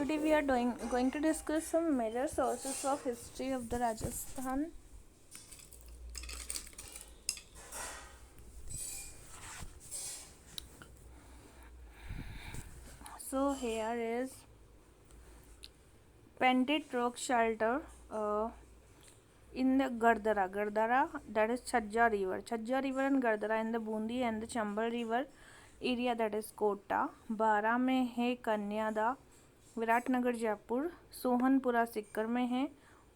today we are going to discuss some major sources of history of the Rajasthan. So here is Pendit Rock Shelter in the Gardara, that is Chhajja River and Gardara in the Bundi and the Chambal River area, that is Kota. बारा में है कन्यादा, विराटनगर जयपुर, सोहनपुरा सिक्कर में है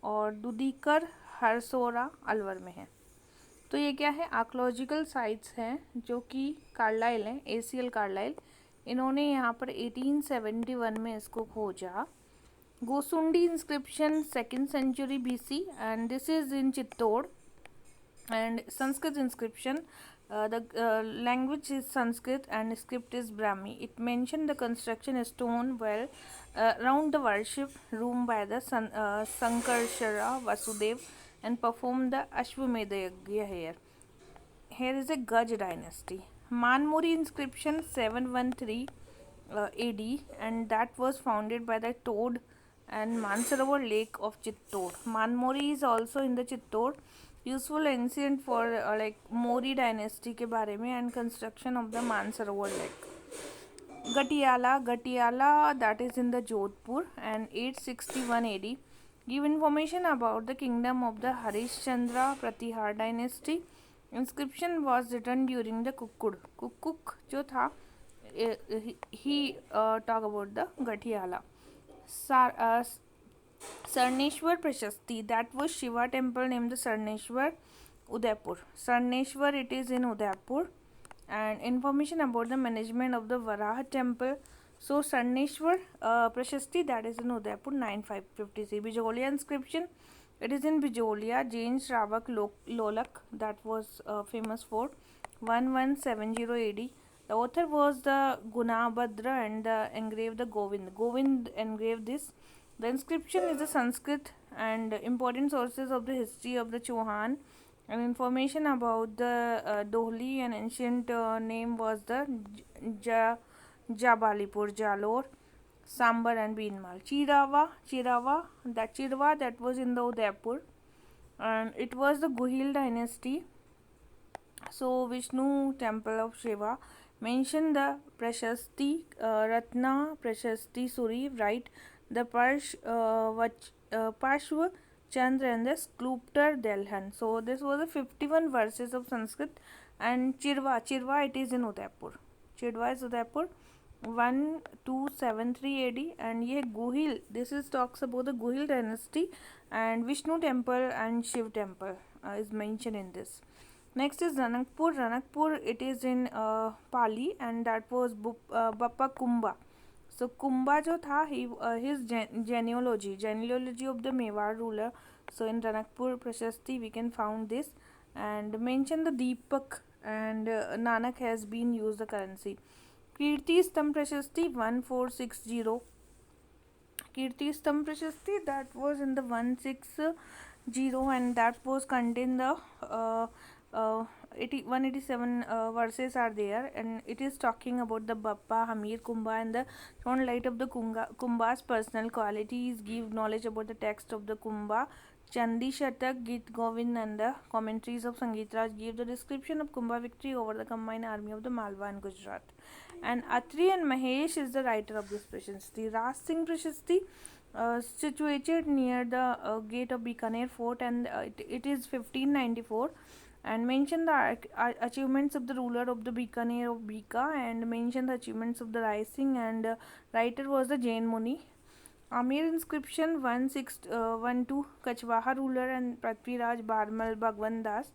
और दुदीकर हरसोरा अलवर में है। तो ये क्या है, आर्कोलॉजिकल साइट्स हैं जो कि कार्लाइल हैं, ACL कार्लाइल, इन्होंने यहाँ पर 1871 में इसको खोजा। गोसुंडी inscription 2nd century BC and this is in Chittor. And Sanskrit inscription, the language is Sanskrit and script is Brahmi. It mentioned the construction is stone well around the worship room by the Sankarshara Vasudev and performed the Ashwamedha Yagya here. Here is a Gaj dynasty. Manmuri inscription 713 AD, and that was founded by the Toad and Mansarovar Lake of Chittor. Manmori is also in the Chittor. Useful ancient for like Mori dynasty के बारे में and construction of the Mansarovar Lake. Gatiala, that is in the Jodhpur, and 861 AD. Give information about the kingdom of the Harishchandra Pratihar dynasty. Inscription was written during the Kukuk जो था, he talk about the Gatiala. Sarneshwar Prashasti, that was Shiva temple named the Sarneshwar, Udaipur. Sarneshwar, it is in Udaipur. And information about the management of the Varaha temple. So Sarneshwar Prashasti, that is in Udaipur, 9553. Bijolia inscription, it is in Bijolia. Jain Shravak Lolak, that was famous for 1170 AD. The author was the Gunabhadra and engraved the Govind. Govind engraved this. The inscription is the Sanskrit and important sources of the history of the Chauhan and information about the Dohli and ancient name was the Jabalipur, Jalore, Sambar and Beenmal. Chirava, that was in the Udaipur, and it was the Guhil dynasty. So Vishnu temple of Shiva. Mention the Prashasti, Ratna Prashasti Suri, right? The Pashwa Chandra and the sculptor Delhan. So this was the 51 verses of Sanskrit. And Chirva, it is in Udaipur. Chirva is Udaipur, 1273 AD. And ye Guhil, this is talks about the Guhil dynasty, and Vishnu temple and Shiv temple is mentioned in this. Next is Ranakpur. Ranakpur, it is in Pali, and that was Bappa Kumbha. So Kumbha जो था, his genealogy of the Mewar ruler. So in Ranakpur Prashasti we can found this, and mention the Deepak and Nanak has been used the currency. Kirti Stam Prashasti 1460. Kirti Stam Prashasti, that was in the 160, and that was contained the 187 verses are there, and it is talking about the Bappa, Hamir, Kumbha, and the thrown light of the Kumbha's personal qualities, give knowledge about the text of the Kumbha. Chandi Shatak, Git Govind, and the commentaries of Sangeet Raj give the description of Kumbha victory over the combined army of the Malwa and Gujarat. And Atri and Mahesh is the writer of this Prashasti. Raj Singh Prashasti, situated near the gate of Bikaner fort, and it is 1594. And mention the achievements of the ruler of the Bikaner of Bika, and mention the achievements of the Rai Singh, and writer was the Jain Muni. Amir inscription 1612, Kachwaha ruler and Prithviraj Barmal Bhagwan Das.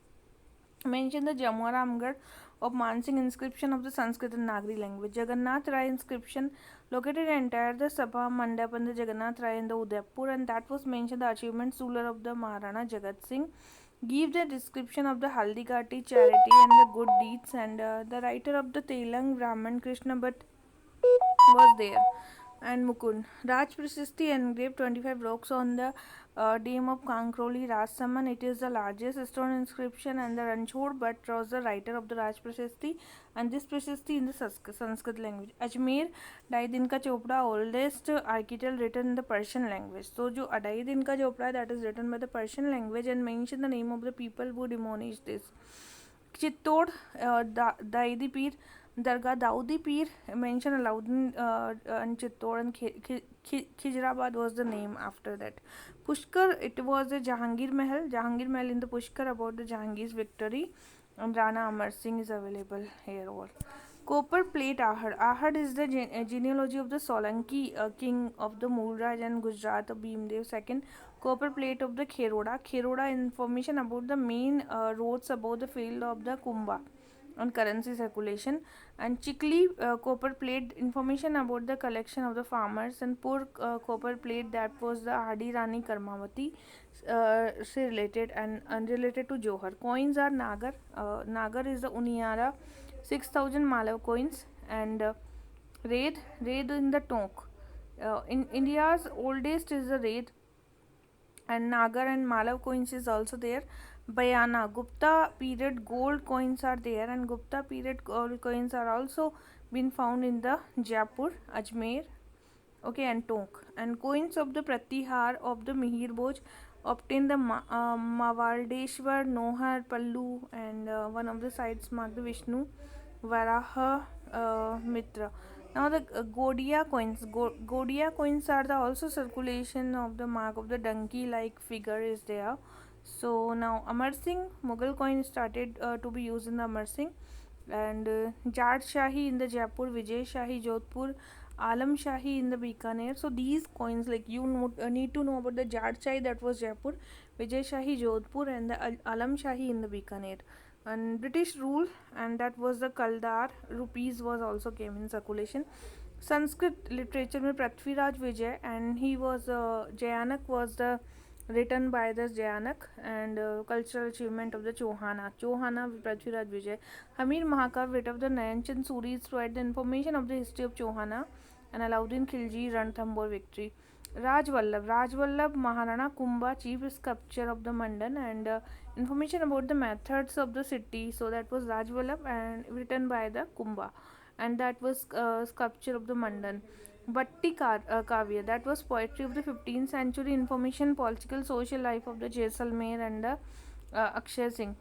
Mention the Jammu Ramgarh of Mansingh inscription of the Sanskrit and Nagari language. Jagannath Rai inscription located entire the Sabha Mandap and the Jagannath Rai in the Udaipur, and that was mentioned the achievements ruler of the Maharana Jagat Singh. Give the description of the Haldigati charity and the good deeds, and the writer of the Telang Brahman Krishna Bhatt was there. and Mukund. Raj Prashasti engraved 25 rocks on the dam of Kankroli Rajsaman. It is the largest stone inscription, and the Ranchod Bhatt was the writer of the Raj Prashasti, and this Prashasti in the Sanskrit language. Ajmer Dai Din Ka Chopra, oldest architect written in the Persian language. So, जो Adai Din Ka Chopra, that is written by the Persian language and mention the name of the people who demolished this. Chittod, Daidi Pir, Dargah Daudi Pir, mentioned Alauddin and Chittod, and Khizrabad was the name after that. Pushkar, it was a Jahangir Mahal in the Pushkar about the Jahangir's victory, and Rana Amar Singh is available here. All. Copper plate Ahad. Ahad is the genealogy of the Solanki king of the Mulraj and Gujarat of Bhimdev II. Copper plate of the Kheroda. Kheroda information about the main roads about the field of the Kumbha on currency circulation. And Chikli copper plate information about the collection of the farmers. And poor copper plate, that was the Adi Rani Karmavati, related and unrelated to Johar. Coins are Nagar. Nagar is the Uniara 6,000 Malav coins, and Raid in the Tonk. In India's oldest is the Raid, and Nagar and Malav coins is also there. Bayana Gupta period gold coins are there, and Gupta period gold coins are also been found in the Jaipur, Ajmer, okay, and Tonk. And coins of the Pratihar of the Mihir Bhoj obtained the Mavaldeshwar, Nohar, Pallu, and one of the sites mark the Vishnu, Varaha, Mitra. Now the Godia coins. Godia coins are the also circulation of the mark of the donkey like figure is there. So now Amar Singh Mughal coin started to be used in the Amar Singh, and Jat Shahi in the Jaipur, Vijay Shahi Jodhpur, Alam Shahi in the Bikaner. So these coins, like you need to know about the Jat Shahi, that was Jaipur, Vijay Shahi Jodhpur, and the Alam Shahi in the Bikaner. And British rule, and that was the Kaldar rupees was also came in circulation. Sanskrit literature में पृथ्वीराज विजय, and he was Jayanak was the written by the Jayanak, and cultural achievement of the Chohana Prithviraj Vijay. Hamir Mahakav writ of the Nayanchand Suris provide the information of the history of Chohana, and Alauddin Khilji Ranthambore victory. Raj Vallabh Maharana Kumbha chief sculpture of the Mandan, and information about the methods of the city. So that was Raj Vallabh and written by the Kumbha, and that was sculpture of the Mandan. Bhatti Kavya, that was poetry of the 15th century, information, political, social life of the Jaisalmer and the Akshay Singh.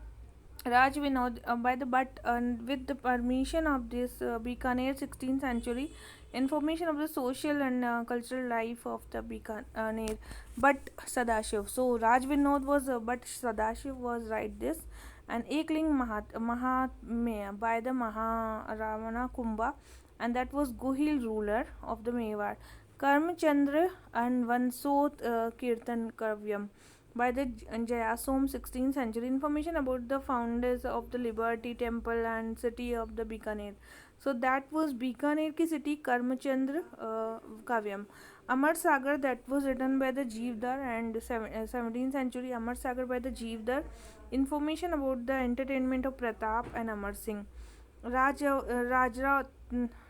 Raj Vinod by the but with the permission of this Bikaner 16th century, information of the social and cultural life of the Bikaner. But Sadashiv, so Raj Vinod was but Sadashiv was right this. And Ekling Mahatmya by the Maharavana Kumbha, and that was Guhil ruler of the Mewar. Karmchandra and Vansot Kirtan Kavyam by the Jayasom 16th century, information about the founders of the Liberty Temple and city of the Bikaner. So that was Bikaner ki city Karmchandra Kavyam. Amar Sagar, that was written by the Jeevdar, and 17th century Amar Sagar by the Jeevdar, information about the entertainment of Pratap and Amar Singh. Raj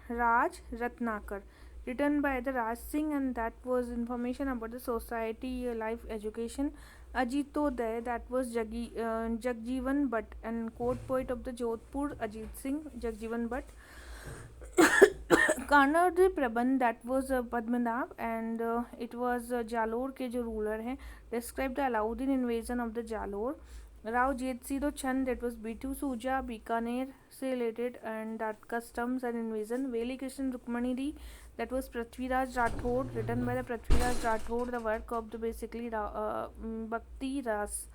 Ratnakar, written by the Raj Singh, and that was information about the society, life, education. Ajitoday, that was Jagjivan Bhatt, and court poet of the Jodhpur, Ajit Singh, Jagjivan Bhatt. Kannada Prabandh, that was Padmanabh, and it was Jalore के जो ruler हैं, described the Alauddin invasion of the Jalore. Rao Jetsidho Chand, that was Bitu Suja, Bikaner से related, and that customs and invasion. Veli Krishnan Rukmanidi, that was Prithviraj Rathod, written by the Prithviraj Rathod, the work of the basically Bhakti Ras.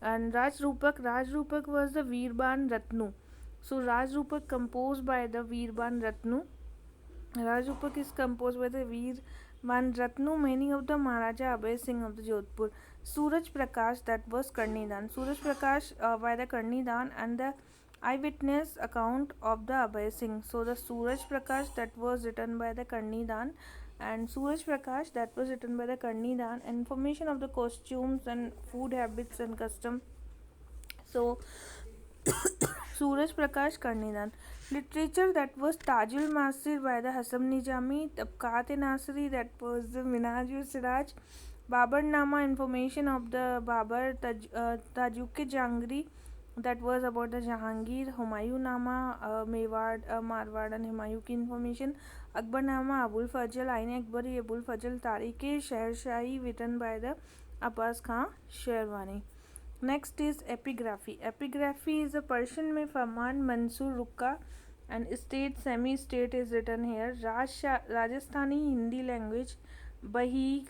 And Raj Rupak was the Veerban Ratnu. So Raj Rupak composed by the Veerban Ratnu. Raj Rupak is composed by the Veerban Ratnu, meaning of the Maharaja Abhay Singh of the Jodhpur. Suraj Prakash, that was Karnidan. Suraj Prakash by the Karnidan, and the eyewitness account of the Abhay Singh. So the Suraj Prakash, that was written by the Karnidan, and Suraj Prakash, that was written by the Karnidan. Information of the costumes and food habits and custom. So Suraj Prakash Karnidan. Literature, that was Tajul Masir by the Hassan Nizami, Tabqat-e Nasri, that was the Minhaj Siraj, Babar Nama, information of the Babar, Tajuk-e Jangri, that was about the Jahangir, Humayun Nama, Mewad, Marwad and Humayun ki information, Akbar Nama, Abul Fazl, Aine Akbari, Abul Fazl, Tariq-e Shehershahi, written by the Abbas Khan Sherwani. Next is epigraphy. Epigraphy is a Persian में फरमान मंसूर रुक्का and state semi state is written here. Rajasthani Hindi language बही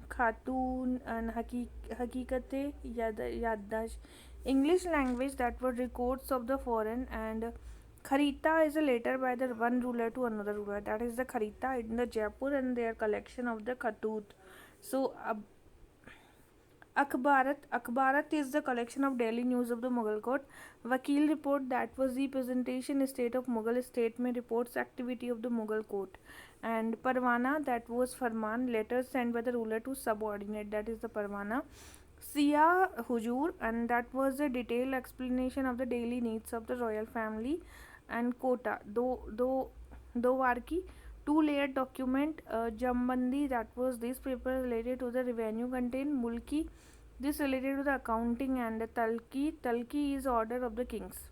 खातून and हकीकते याददाश्त. English language, that were records of the foreign, and Kharita is a letter by the one ruler to another ruler. That is the Kharita in the Jaipur and their collection of the Khatut. So Akhbarat is the collection of daily news of the Mughal court. Vakil report, that was the presentation state of Mughal state में reports activity of the Mughal court. And Parwana, that was Farman, letters sent by the ruler to subordinate, that is the Parwana. Siya Hujur, and that was a detailed explanation of the daily needs of the royal family. And Kota, do Warki, two-layered document. Jambandi, that was this paper related to the revenue contained. Mulki, this related to the accounting. And the Talki is order of the kings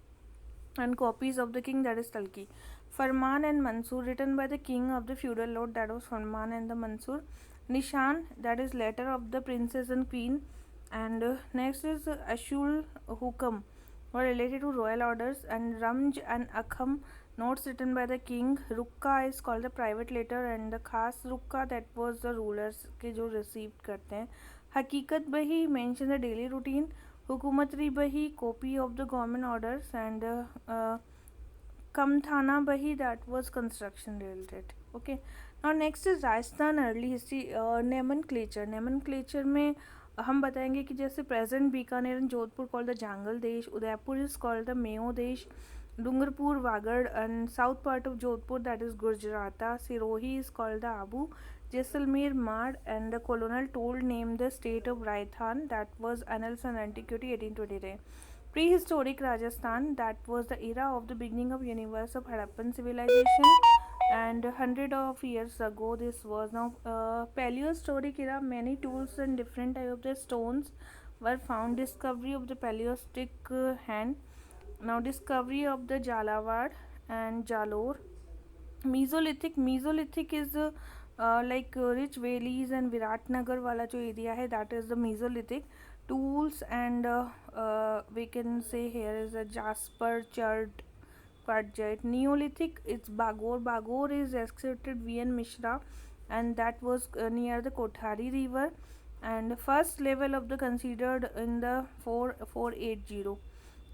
and copies of the king, that is Talki. Farman and Mansur, written by the king of the feudal lord, that was Farman and the Mansur. Nishan, that is letter of the princess and queen. And next is Ashul Hukam, were related to royal orders. And Ramj and Akham, notes written by the king. Rukka is called the private letter, and the Khas Rukka, that was the rulers के जो received करते हैं. Hakikat Bahi, mention the daily routine. Hukumatri Bahi, copy of the government orders. And Kamthana Bahi, that was construction related. Okay. Now next is Rajasthan early history. Nomenclature में हम बताएंगे कि जैसे present Bikaner and Jodhpur called the Jangal Desh, Udaipur is called the मेयो देश, Dungarpur Vagad and south part of Jodhpur, that is Gujaratra, Sirohi is called the Abu, Jaisalmer Maad, and the colonel told name the state of Rajasthan, that was Annals and Antiquity 1823. Prehistoric Rajasthan, that was the era of the beginning of universe of Harappan civilization, and 100 of years ago this was. Now Paleohistoric era, many tools and different type of the stones were found. Discovery of the Paleolithic hand. Now discovery of the Jalawad and Jalore. Mesolithic is like rich valleys and Viratnagar wala jo area hai, that is the Mesolithic. Tools and we can say here is a jasper, chert, quartzite. Neolithic, it's Bagor is excavated V.N. Mishra, and that was near the Kothari river. And first level of the considered in the 4480.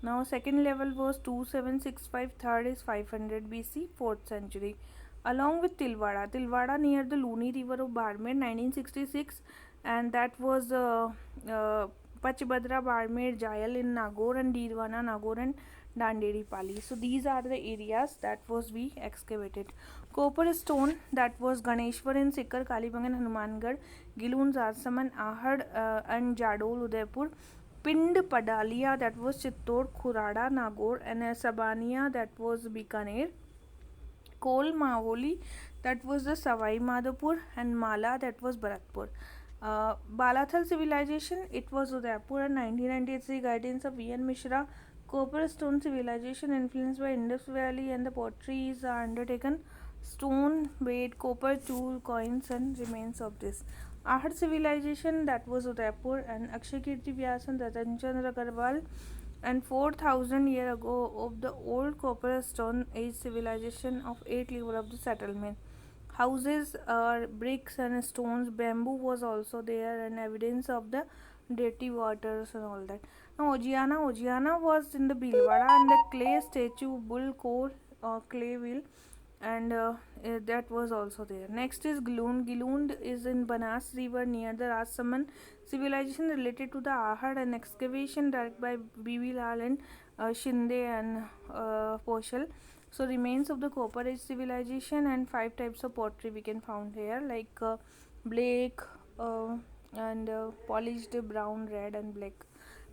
Now second level was 2765, third is 500 BC, 4th century. Along with Tilwara near the Luni river of Barmer, 1966, and that was Pachbadra, Barmer, Jayal in Nagaur, and Dirwana, Nagaur, and Danderi Pali. So these are the areas that was we excavated. Copper stone, that was Ganeshwar in Sikar, Kalibangan, Hanumangarh, Giloon, Rajsaman, Ahad, and Jadol, Udaipur. Pind Padalia, that was Chittor, Khurada, Nagaur, and Sabania, that was Bikaner. Kol Maholi, that was the Savai Madhopur, and Mala, that was Bharatpur. Balathal civilization, it was Udaipur, and 1993 guidance of V.N. Mishra. Copper stone civilization influenced by Indus Valley, and the potteries are undertaken. Stone made copper tool, coins, and remains of this. Ahad civilization, that was Udaipur, and Akshakirti Vyas and Ratan Chandra Agarwal. And 4000 years ago of the old copper stone age civilization of 8 level of the settlement. Houses are bricks and stones. Bamboo was also there, and evidence of the dirty waters and all that. Now Ojiana was in the Bhilwara, and the clay statue, bull, coal, clay wheel, and that was also there. Next is Giloon is in Banas river near the Rajsaman civilization, related to the Ahad, and excavation directed by B.V. Lal and Shinde and Poshal. So remains of the Copper Age civilization, and 5 types of pottery we can found here, like Blake and polished brown, red, and black.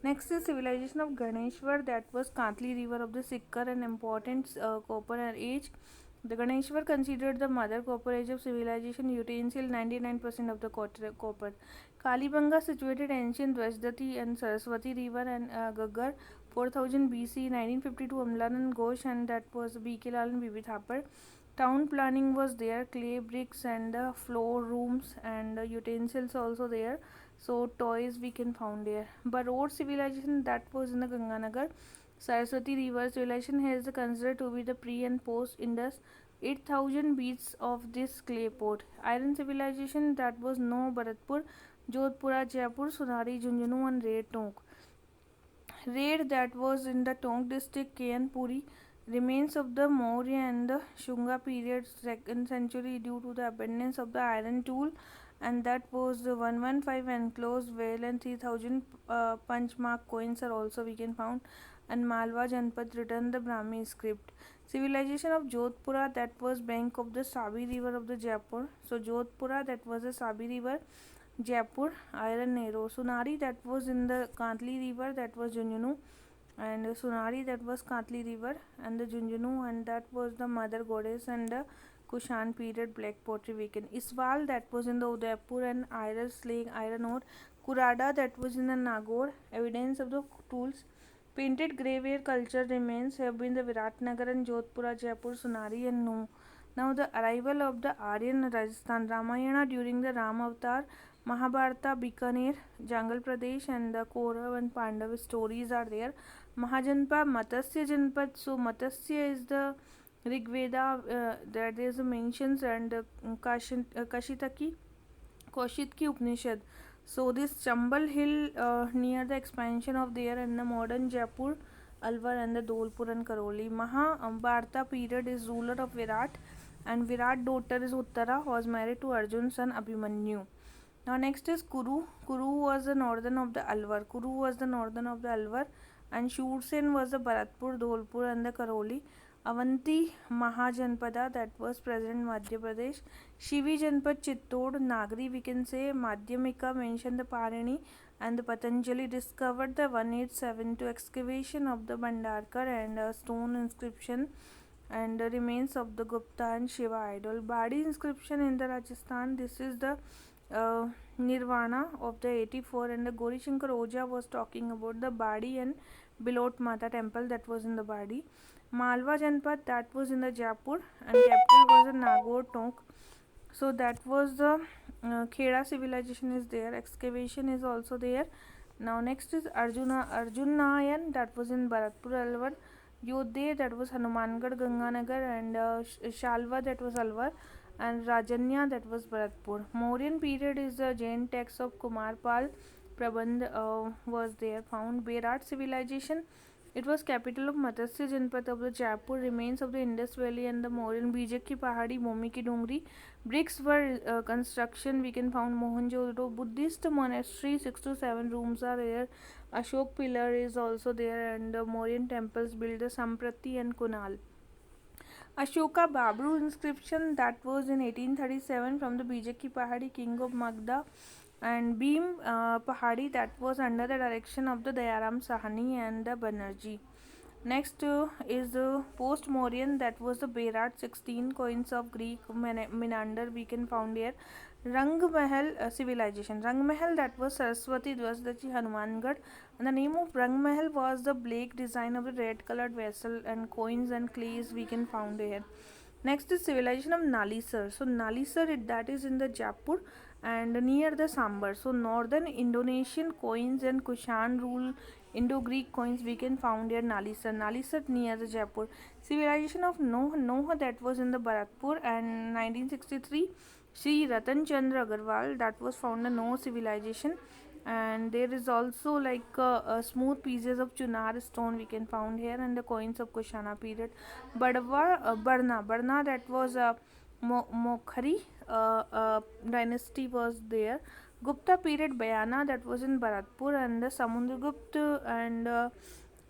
Next is civilization of Ganeshwar, that was Kantli river of the Sikkar and important copper age. The Ganeshwar considered the mother copper age of civilization, utensil 99% of the copper. Kalibanga situated ancient Vajdati and Saraswati river and Gaggar 4000 BC, 1952 Amlan and Ghosh, and that was B.K. Lal and Bibi Thapar. Town planning was there, clay bricks and floor rooms and utensils also there. So toys we can found there. Barod civilization, that was in the Ganganagar. Saraswati river civilization is considered to be the pre and post Indus. 8000 beats of this clay pot. Iron civilization, that was No Bharatpur, Jodhpura, Jaipur, Sonari, Junjunu and Red Tonk. Raid, that was in the Tonk district, Kayanpuri. Remains of the Maurya and the Shunga period, 2nd century, due to the abundance of the iron tool, and that was the 115 enclosed well and 3000 punch mark coins are also we can found, and Malwa Janpad written the Brahmi script. Civilization of Jodhpura, that was bank of the Sabi river of the Jaipur. So Jodhpura, that was the Sabi river. Jaipur, Iron Arrow. Sunari, that was in the Kantli river, that was Junjunu. And Sunari, that was Kantli river, and the Junjunu, and that was the mother goddess, and the Kushan period black pottery weekend. Iswal, that was in the Udaipur, and Iris Lake, iron ore. Kurada, that was in the Nagaur, evidence of the tools. Painted grey culture remains have been the Viratnagar and Jodhpura, Jaipur, Sunari, and No. Now the arrival of the Aryan Rajasthan Ramayana during the Ram Avatar, Mahabharata, Bikaner, Jangal Pradesh, and the Kaurav and Pandav stories are there. Mahajanpad, Matsya Janpad. So Matsya is the Rig Veda, that is mentions, and Kashitaki, Kaushitki Upanishad. So this Chambal Hill near the expansion of there and the modern Jaipur, Alwar and the Dolpur and Karoli. Mahabharata period is ruler of Virat, and Virat daughter is Uttara, was married to Arjun's son Abhimanyu. Now next is Kuru. Kuru was the northern of the Alwar. Kuru was the northern of the Alwar, and Shursen was the Bharatpur, Dholpur and the Karoli. Avanti Mahajanpada, that was present Madhya Pradesh. Shivi Janpad, Chittor, Nagri we can say. Madhyamika mentioned the Parani, and the Patanjali discovered the 1872 excavation of the Bhandarkar and a stone inscription and the remains of the Gupta and Shiva idol. Badi inscription in the Rajasthan. This is the uh, Nirvana of the 84, and the Gauri Shankar Oja was talking about the Badi and Bilot Mata temple that was in the Badi. Malwa Janpad, that was in the Jaipur, and capital was the Nagaur Tonk. So that was the Kheda civilization is there. Excavation is also there. Now next is Arjunayan, that was in Bharatpur Alwar. Yodhe, that was Hanumangarh Ganganagar, and Shalva, that was Alwar, and Rajanya, that was Bharatpur. Mauryan period is the Jain text of Kumarpal Prabandh was there found. Berat civilization, it was capital of Matsya Janpat of the Jaipur. Remains of the Indus Valley and the Mauryan Bijak ki Pahadi, Momi ki Dungri. Bricks were construction we can found Mohenjo-daro. Buddhist monastery, 6 to 7 rooms are there. Ashok pillar is also there, and the Mauryan temples built the Samprati and Kunal. Ashoka Babru inscription, that was in 1837 from the Bijaki Pahadi, king of Magda, and Bhim Pahadi, that was under the direction of the Dayaram Sahani and the Banerjee. Next is the post Mauryan, that was the Berat, 16 coins of Greek Menander we can found here. Rang Mahal civilization. Rang Mahal, that was Saraswati Dwasdachi Hanumangarh, and the name of Rang Mahal was the Blake design of the red colored vessel, and coins and clays we can found here. Next is civilization of Nalisar. So Nalisar, that is in the Jaipur and near the Sambar. So northern Indonesian coins and Kushan rule Indo-Greek coins we can found here Nalisar. Nalisar near the Jaipur. Civilization of Noah, that was in the Bharatpur, and 1963 Sri Ratan Chandra Agarwal, that was found in Noah civilization. And there is also like smooth pieces of chunar stone we can found here, and the coins of Kushana period. Barna, that was Mokhari dynasty was there. Gupta period Bayana, that was in Bharatpur, and the Samundragupta and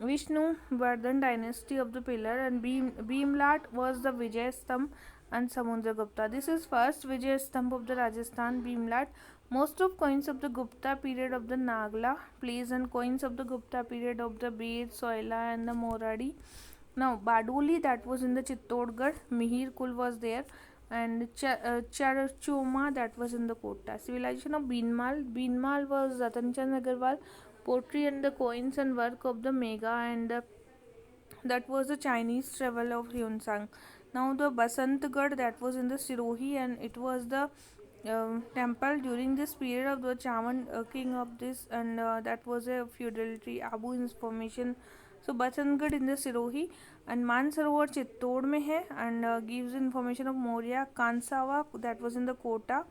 Vishnu Vardhan dynasty of the pillar, and Bhimlat was the Vijay Stamp and Samudragupta. This is first Vijay Stamp of the Rajasthan Bhimlat. Most of coins of the Gupta period of the Nagla place and coins of the Gupta period of the Bed, Soila and the Moradi. Now Badoli, that was in the Chittorgarh, Mihir Kul was there, and Charchoma, that was in the Kota. Civilization of Binmal was Ratan Chand Agarwal. Pottery and the coins and work of the Mega and that was the Chinese travel of Hyunsang. Now the Basantgarh, that was in the Sirohi, and it was the temple during this period of the Chaman king of this, and that was a feudality. Abu information. So Basantgarh in the Sirohi and Mansarovar Chittor में है and gives information of Maurya. Kansawa, that was in the Kota,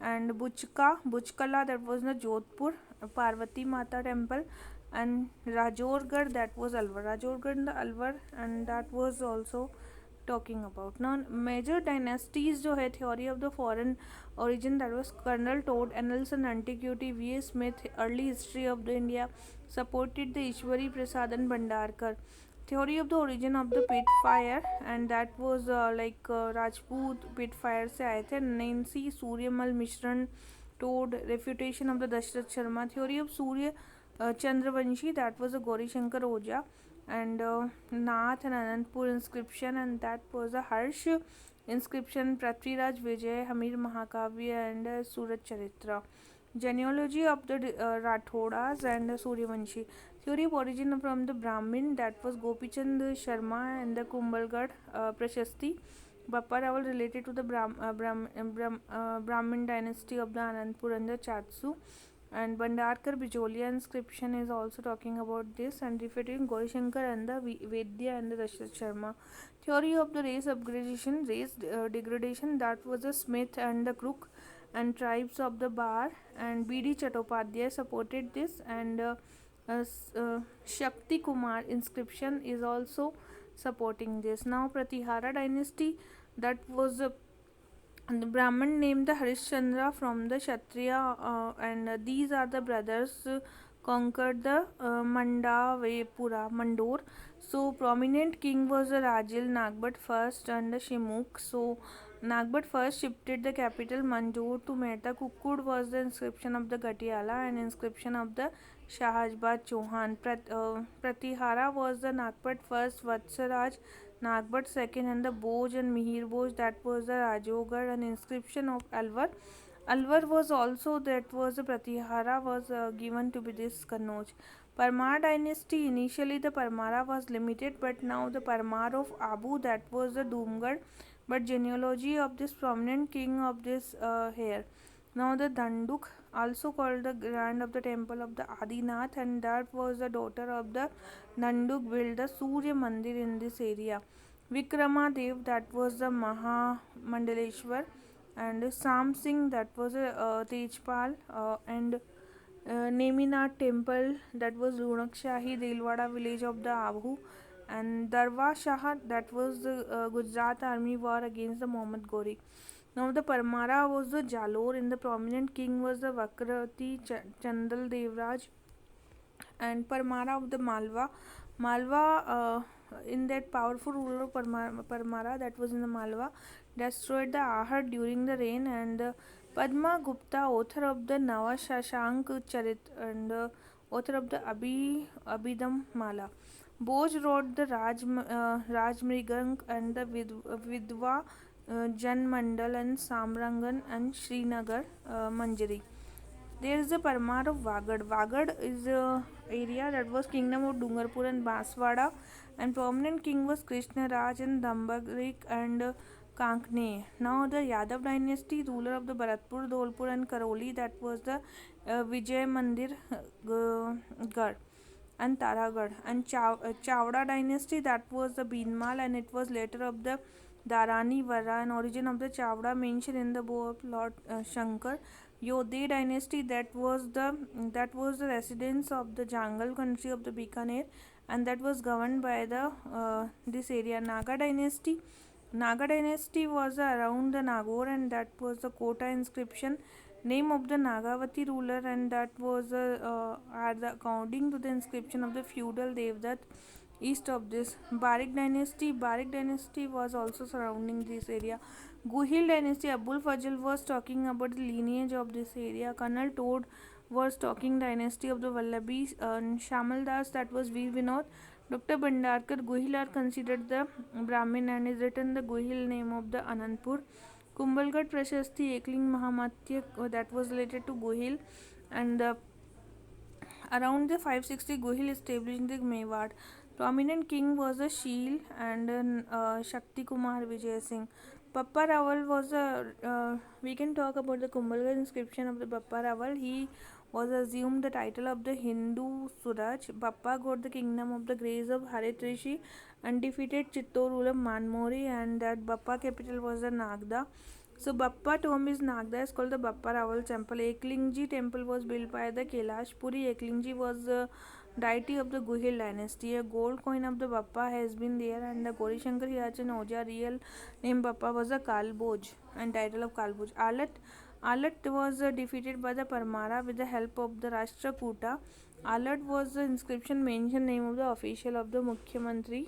and Bujkala, that was in the Jodhpur Parvati Mata temple, and Rajorgarh, that was Alwar. Rajorgarh in the Alwar, and that was also talking about. Now major dynasties जो है theory of the foreign origin, that was Colonel Todd, Annals and Antiquity, V. A. Smith, Early History of the India, supported the Ishwari Prasad and Bhandarkar. Theory of the origin of the pit fire, and that was Rajput pit fire से आए थे. Nancy Suryamal Mishran Todd, refutation of the Dashrath Sharma. Theory of Surya Chandravanshi, that was a Gauri Shankar Oja, and Nath and Anandpur inscription, and that was a Harsh inscription, Prithviraj Vijay, Hamir Mahakavya, and Surat Charitra. Genealogy of the Rathodas and Suryavanshi. Theory of origin from the Brahmin, that was Gopichand Sharma and the Kumbhalgarh Prashasti. Bappa Rawal related to the Brahmin dynasty of the Anandpur and the Chatsu. And Bhandarkar Bijolia inscription is also talking about this and refuting Gauri Shankar and the Vedya and the Dashrath Sharma. Theory of the race upgradation, race degradation, that was the Smith and the Crook and tribes of the Bar, and B.D. Chattopadhyay supported this, and Shakti Kumar inscription is also supporting this. Now Pratihara dynasty, that was the Brahmin named the Harishchandra from the Kshatriya, and these are the brothers conquered the Mandavepura, Mandor. So prominent king was the Rajil Nagbhat first and the Shimukh. So Nagbhat first shifted the capital Manjor to Mehta. Kukud was the inscription of the Gatiala and inscription of the Shahajbad Chauhan. Pratihara was the Nagbhat first, Vatsaraj Nagbhat second, and the Boj and Mihir Boj, that was the Rajogarh, and inscription of Alwar. Alwar was also, that was the Pratihara was given to be this Kannauj. Parmar dynasty, initially the Parmara was limited, but now the Parmar of Abu, that was the Doomgarh, but genealogy of this prominent king of this here. Now the Danduk, also called the grand of the temple of the Adinath, and that was the daughter of the Danduk, built the Surya Mandir in this area. Vikrama Dev, that was the Mahamandaleshwar, and Sam Singh, that was a Tejpal, and Neminath temple, that was Runakshahi, Delwada village of the Abu, and Darwa Shah, that was the Gujarat army war against the Muhammad Ghori. Now the Parmara was the Jalor, and the prominent king was the Vakrati Chandal Devraj, and Parmara of the Malwa. Malwa, in that powerful ruler of Parmara, that was in the Malwa, destroyed the Ahad during the reign, and Padma Gupta, author of the Nava Shashank Charit, and author of the Abhidham Mala. Boj wrote the Rajmrigang and the Vidwa Jan Mandal and Samrangan and Srinagar Manjari. There is the Parmar of Wagad. Wagad is a area that was kingdom of Dungarpur and Baswada, and prominent king was Krishna Raj and Dambagrik and Kankne. Now the Yadav dynasty, ruler of the Bharatpur, Dholpur and Karoli, that was the Vijay Mandir Garh and Taragarh, and Chavda dynasty, that was the Bhinmal, and it was later of the Dharani Vara, and origin of the Chavda mentioned in the book of Lord Shankar. Yodhe dynasty, that was the residence of the jungle country of the Bikaner, and that was governed by the this area. Naga dynasty was around the Nagore, and that was the Kota inscription. Name of the Nagavati ruler, and that was according to the inscription of the feudal Devdutt. east of this. Barik dynasty was also surrounding this area. Guhil dynasty, Abul Fazl was talking about the lineage of this area. Colonel Todd was talking dynasty of the Vallabhis. Shamal Das, that was Veer Vinod. Dr. Bhandarkar, Guhil are considered the Brahmin and is written the Guhil name of the Anandpur. Kumbhalgarh Prashasti, Ekling Mahamatya, that was related to Guhil, and around the 560 Guhil established the Mewar. Prominent king was a Sheel and Shakti Kumar Vijay Singh. Bappa Rawal was a. We can talk about the Kumbhalgarh inscription of the Bappa Rawal. He was assumed the title of the Hindu Suraj. Bappa got the kingdom of the grace of Harit Rishi and defeated Chittor ruler Manmori, and that Bappa capital was the Nagda. So Bappa tomb is Nagda is called the Bappa Rawal temple. Eklingji temple was built by the Kailash Puri. Eklingji was the deity of the Guhil dynasty. A gold coin of the Bappa has been there, and the Gauri Shankar Hirachan Oja real name Bappa was a Kalboj and title of Kalboj. Alat was defeated by the Parmara with the help of the Rashtrakuta. Alat was the inscription mentioned name of the official of the Mukhyamantri.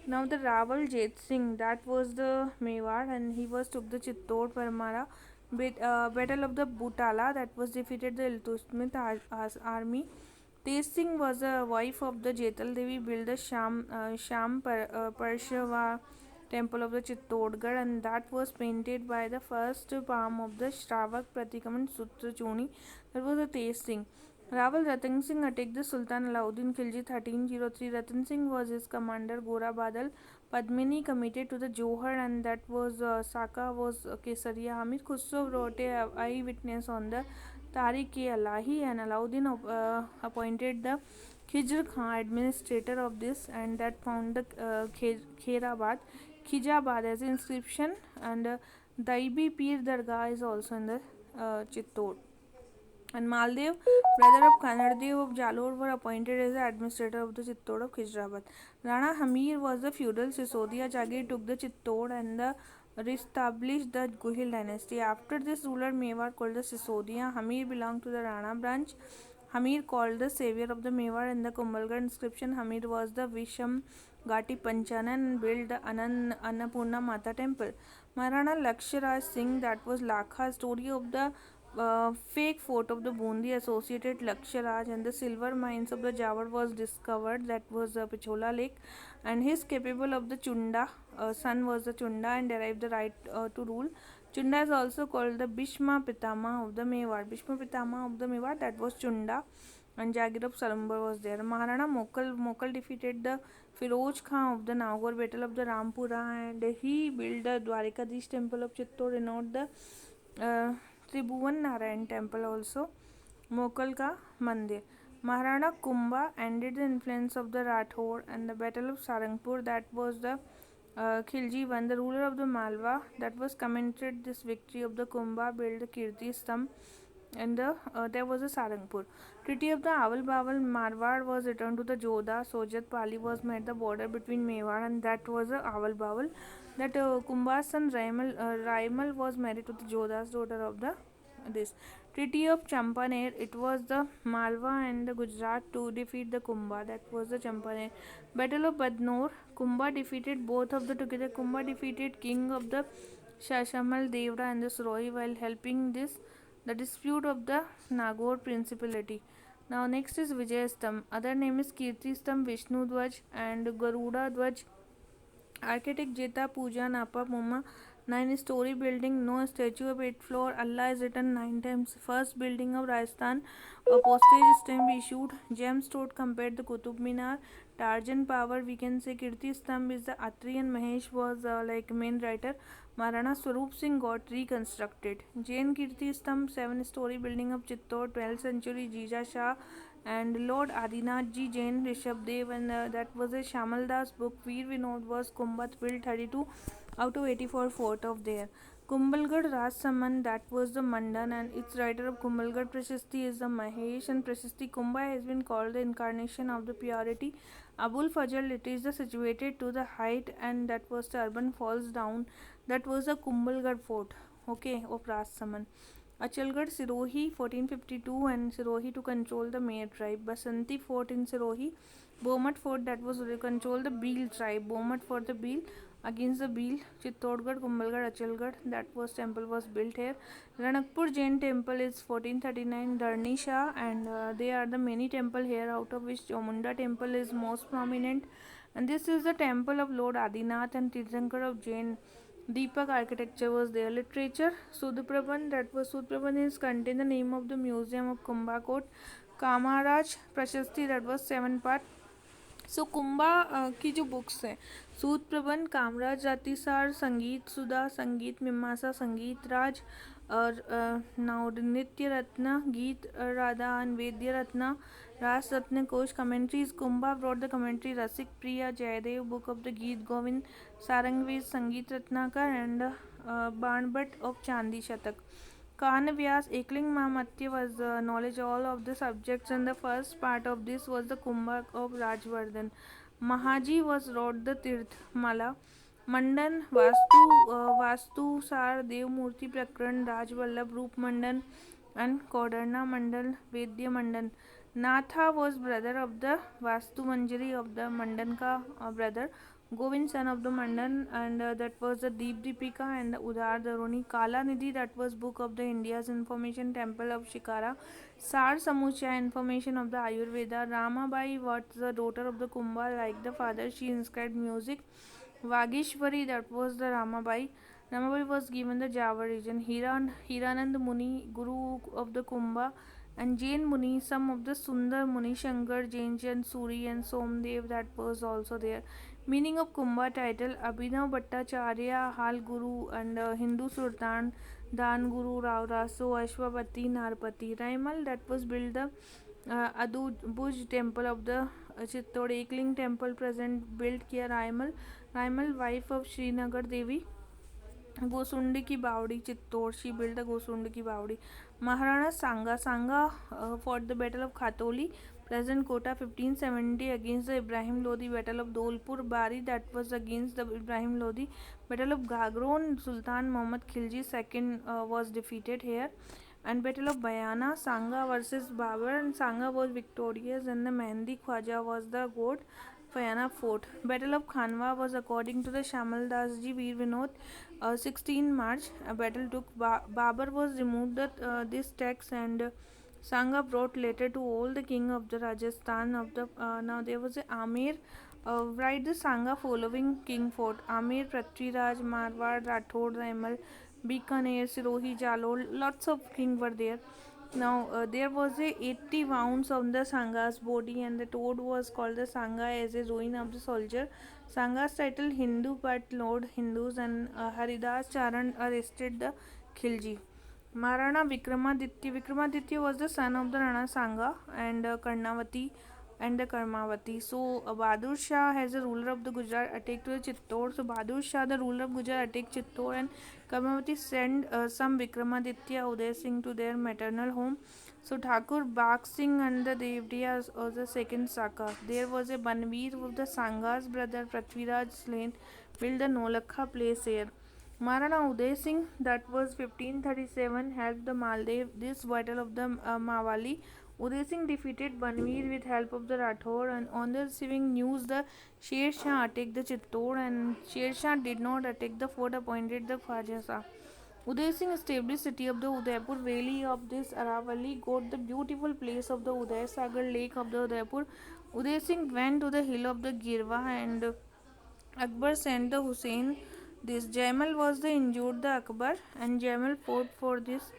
Now the Rawal Jet Singh, that was the Mewar, and he was took the Chittor Parmara. Battle of the Butala, that was defeated the Iltutmish army. Tej Singh was a wife of the Jetal Devi, built the Parshava temple of the Chittorgarh, and that was painted by the first palm of the Shravak Pratikaman Sutra Choni. That was the Tej Singh. Rawal Ratan Singh attacked the Sultan Alauddin Khilji 1303. Ratan Singh was his commander. Gora Badal Padmini committed to the Johar, and that was Saka was Kesaria. Hamid Khusro wrote a eyewitness on the Tariq-e-Alahi, and Alauddin appointed the Khijr Khan administrator of this, and that found the Khairabad, Khijabad as an inscription, and Daibi Pir Dargah is also in the Chittor. And Maldev, brother of Kanardev of Jalore, were appointed as the administrator of the Chittor of Khizrabad. Rana Hamir was the feudal Sisodia Jagir took the Chittor and established the Guhil dynasty. After this ruler Mewar called the Sisodia, Hamir belonged to the Rana branch. Hamir called the savior of the Mewar. In the Kumbhalgarh inscription, Hamir was the Visham Gati Panchanan and built the Annapurna Mata temple. Maharana Laksharaj Singh, that was Lakha, story of the fake fort of the Bundi associated Laksharaj, and the silver mines of the Jawar was discovered, that was Pichola Lake, and his capable of the Chunda son was the Chunda and derived the right to rule. Chunda is also called the Bhishma Pitama of the Mewar. Bhishma Pitama of the Mewar, that was Chunda, and Jagir of Salambar was there. Maharana Mokal defeated the Firoz Khan of the Nagaur battle of the Rampura, and he built the Dwarikadish temple of Chittor, renowned the Tribhuvan Narayan temple also, Mokal ka Mandir. Maharana Kumbha ended the influence of the Rathore, and the battle of Sarangpur, that was the Khilji won. The ruler of the Malwa, that was commented this victory of the Kumbha, built the Kirti Stamp, and there was a Sarangpur. Treaty of the Aval Bawal Marwar was returned to the Jodha. Sojat Pali was made the border between Mewar, and that was a Aval Bawal. That Kumbha's son Raimal was married to the Jodha's daughter of the this. Treaty of Champaner, it was the Malwa and the Gujarat to defeat the Kumbha, that was the Champaner. Battle of Badnor, Kumbha defeated both of the together. Kumbha defeated king of the Shashamal Devra and the Suroi while helping this the dispute of the Nagaur principality. Now next is Vijayastam. Other name is Kirtistam, Vishnu Dwaj and Garuda Dwaj. Architect Jeta Puja Napa Mumma. 9-story building, no statue of 8th floor. Allah is written 9 times. First building of Rajasthan. A postage stamp issued. Gem stored compared to Qutub Minar. Tarjan power, we can say Kirti Stamp is the Atri, and Mahesh was like main writer. Maharana Swarup Singh got reconstructed. Jain Kirti Stamp, 7-story building of Chittor, 12th century Jija Shah and Lord Adinath Ji Jain Rishabdev, and that was a Shamal Das book. Veer Vinod was Kumbhat built 32 out of 84 fort of there. Kumbhalgarh Rajsaman, that was the Mandan, and its writer of Kumbhalgarh Prashasti is the Mahesh, and Prashasti Kumbha has been called the incarnation of the purity. Abul Fazl, it is the situated to the height, and that was the urban falls down, that was the Kumbhalgarh fort, okay, of Rajsaman. Achalgarh Sirohi 1452, and Sirohi to control the Mayor tribe. Basanti fort in Sirohi Bomut fort that was control the Bhil tribe. Bomut fort the Bhil against the Bhil. Chittorgarh, Kumbhalgarh, Achalgarh. That was temple was built here. Ranakpur Jain temple is 1439 Dharni Shah, and there are the many temple here, out of which Chamunda temple is most prominent. And this is the temple of Lord Adinath and Tirthankar of Jain. Deepak architecture was there. Literature, Sudpraban, that was Sudpraban is contain the name of the museum of Kumbhakot. Kamaraj Prashasti, that was 7 part. सो कुंभा की जो books हैं, सूत प्रबंध, कामराज जातिसार, संगीत सुधा, संगीत मीमांसा, संगीत राज और now नृत्य रत्न, गीत Radha and Vaidya Ratna, Ras Ratna Kosh, commentaries Kumbha broad the commentary, Rasik Priya, Jayadev, book of the Geet Govind, सारंगवीर, संगीत रत्नाकर एंड बाणभट्ट ऑफ चांदी शतक. Karnavyas, Ekling Mahamatya was knowledge all of the subjects, and the first part of this was the Kumbha of Rajvardhan. Mahaji was wrote the Tirth Mala. Mandan, Vastu Sar, Dev Murti Prakran, Raj Vallabh, Roop Mandan, and Kodarna Mandal, Vedya Mandan. Natha was brother of the Vastu Manjari of the Mandanka brother. Govind son of the Mandan, and that was the Deep Deepika and the Udar Daroni. Kala Nidhi, that was book of the India's information, temple of Shikara. Sar Samuchaya, information of the Ayurveda. Ramabai was the daughter of the Kumbha, like the father she inscribed music. Vagishwari, that was the Ramabai. Ramabai was given the Java region. Hiranand Muni, guru of the Kumbha, and Jain Muni, some of the Sundar Muni, Shankar, Jain Chand, Suri, and Somdev, that was also there. Meaning of Kumbha title, Abhinav Bhattacharya, Hal Guru, and Hindu Sultan, Dan Guru, Rao Raso, Ashwapati, Narpati. Raimal, that was built the Adu Bhuj temple of the Chittor. Ekling temple present built here. Raimal, wife of Srinagar Devi. Gosundi की Baori Chittor, she build the Gosundi की Baori. Maharana Sanga for the battle of Khatoli, present Kota 1570 against the Ibrahim Lodi. Battle of Dholpur Bari, that was against the Ibrahim Lodi. Battle of Gagron, Sultan Mohammad Khilji second was defeated here. And Battle of Bayana, Sangha versus Babur, and Sangha was victorious, and the Mehndi Khwaja was the goat. Bayana fort. Battle of Khanwa was according to the Shamal Das Ji Veer Vinod, 16 March. A battle took. Babur was removed this tax, and Sangha brought letter to all the king of the Rajasthan of the. Now there was a Amir. Write the Sangha following king fort: Amir, Prithviraj, Marwar, Rathod, Raimal, Bikaner, Sirohi, Jalol. Lots of king were there. Now there was a 80 wounds on the Sangha's body, and the toad was called the Sangha as a ruin of the soldier. Sangha's title Hindu, but Lord Hindus, and Haridas Charan arrested the Khilji. Maharana Vikramaditya. Vikramaditya was the son of the Rana Sangha and Karnavati and the Karmavati. So Bahadur Shah, as a ruler of the Gujarat, attacked to the Chittor. So Bahadur Shah, the ruler of Gujarat, attacked Chittor, and Karmavati sent some Vikramaditya Uday Singh to their maternal home. So Thakur Bagh Singh and the Devdiyas was the second Saka. There was a Banveer of the Sanga's brother Prithviraj slain, built the Nolakha place here. Maharana Uday Singh, that was 1537, helped the Maldiv this battle of the Mawali. Uday Singh defeated Banveer with help of the Rathore, and on the receiving news, the Sher Shah attacked the Chittor, and Sher Shah did not attack the fort, appointed the Khwaja Shah. Uday Singh established city of the Udaipur valley of this Aravali, got the beautiful place of the Uday Sagar lake of the Udaipur. Uday Singh went to the hill of the Girva, and Akbar sent the Hussein. This Jaimal was the injured the Akbar, and Jaimal fought for this.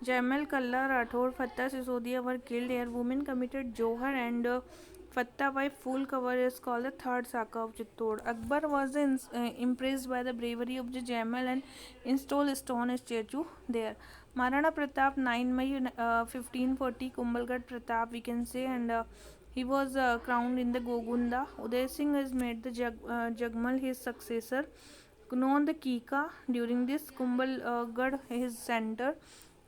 Jaimal, Kalla, Rathore, Fatta, Sisodia were killed here. Women committed Johar, and Fatta by full cover is called the third Saka of Chittor. Akbar was impressed by the bravery of the Jaimal and installed a stone statue there. Maharana Pratap, 9 May 1540, Kumbhalgarh Pratap, we can say, and he was crowned in the Gogunda. Uday Singh has made the Jagmal his successor. Known the Kika during this Kumbhalgarh his center.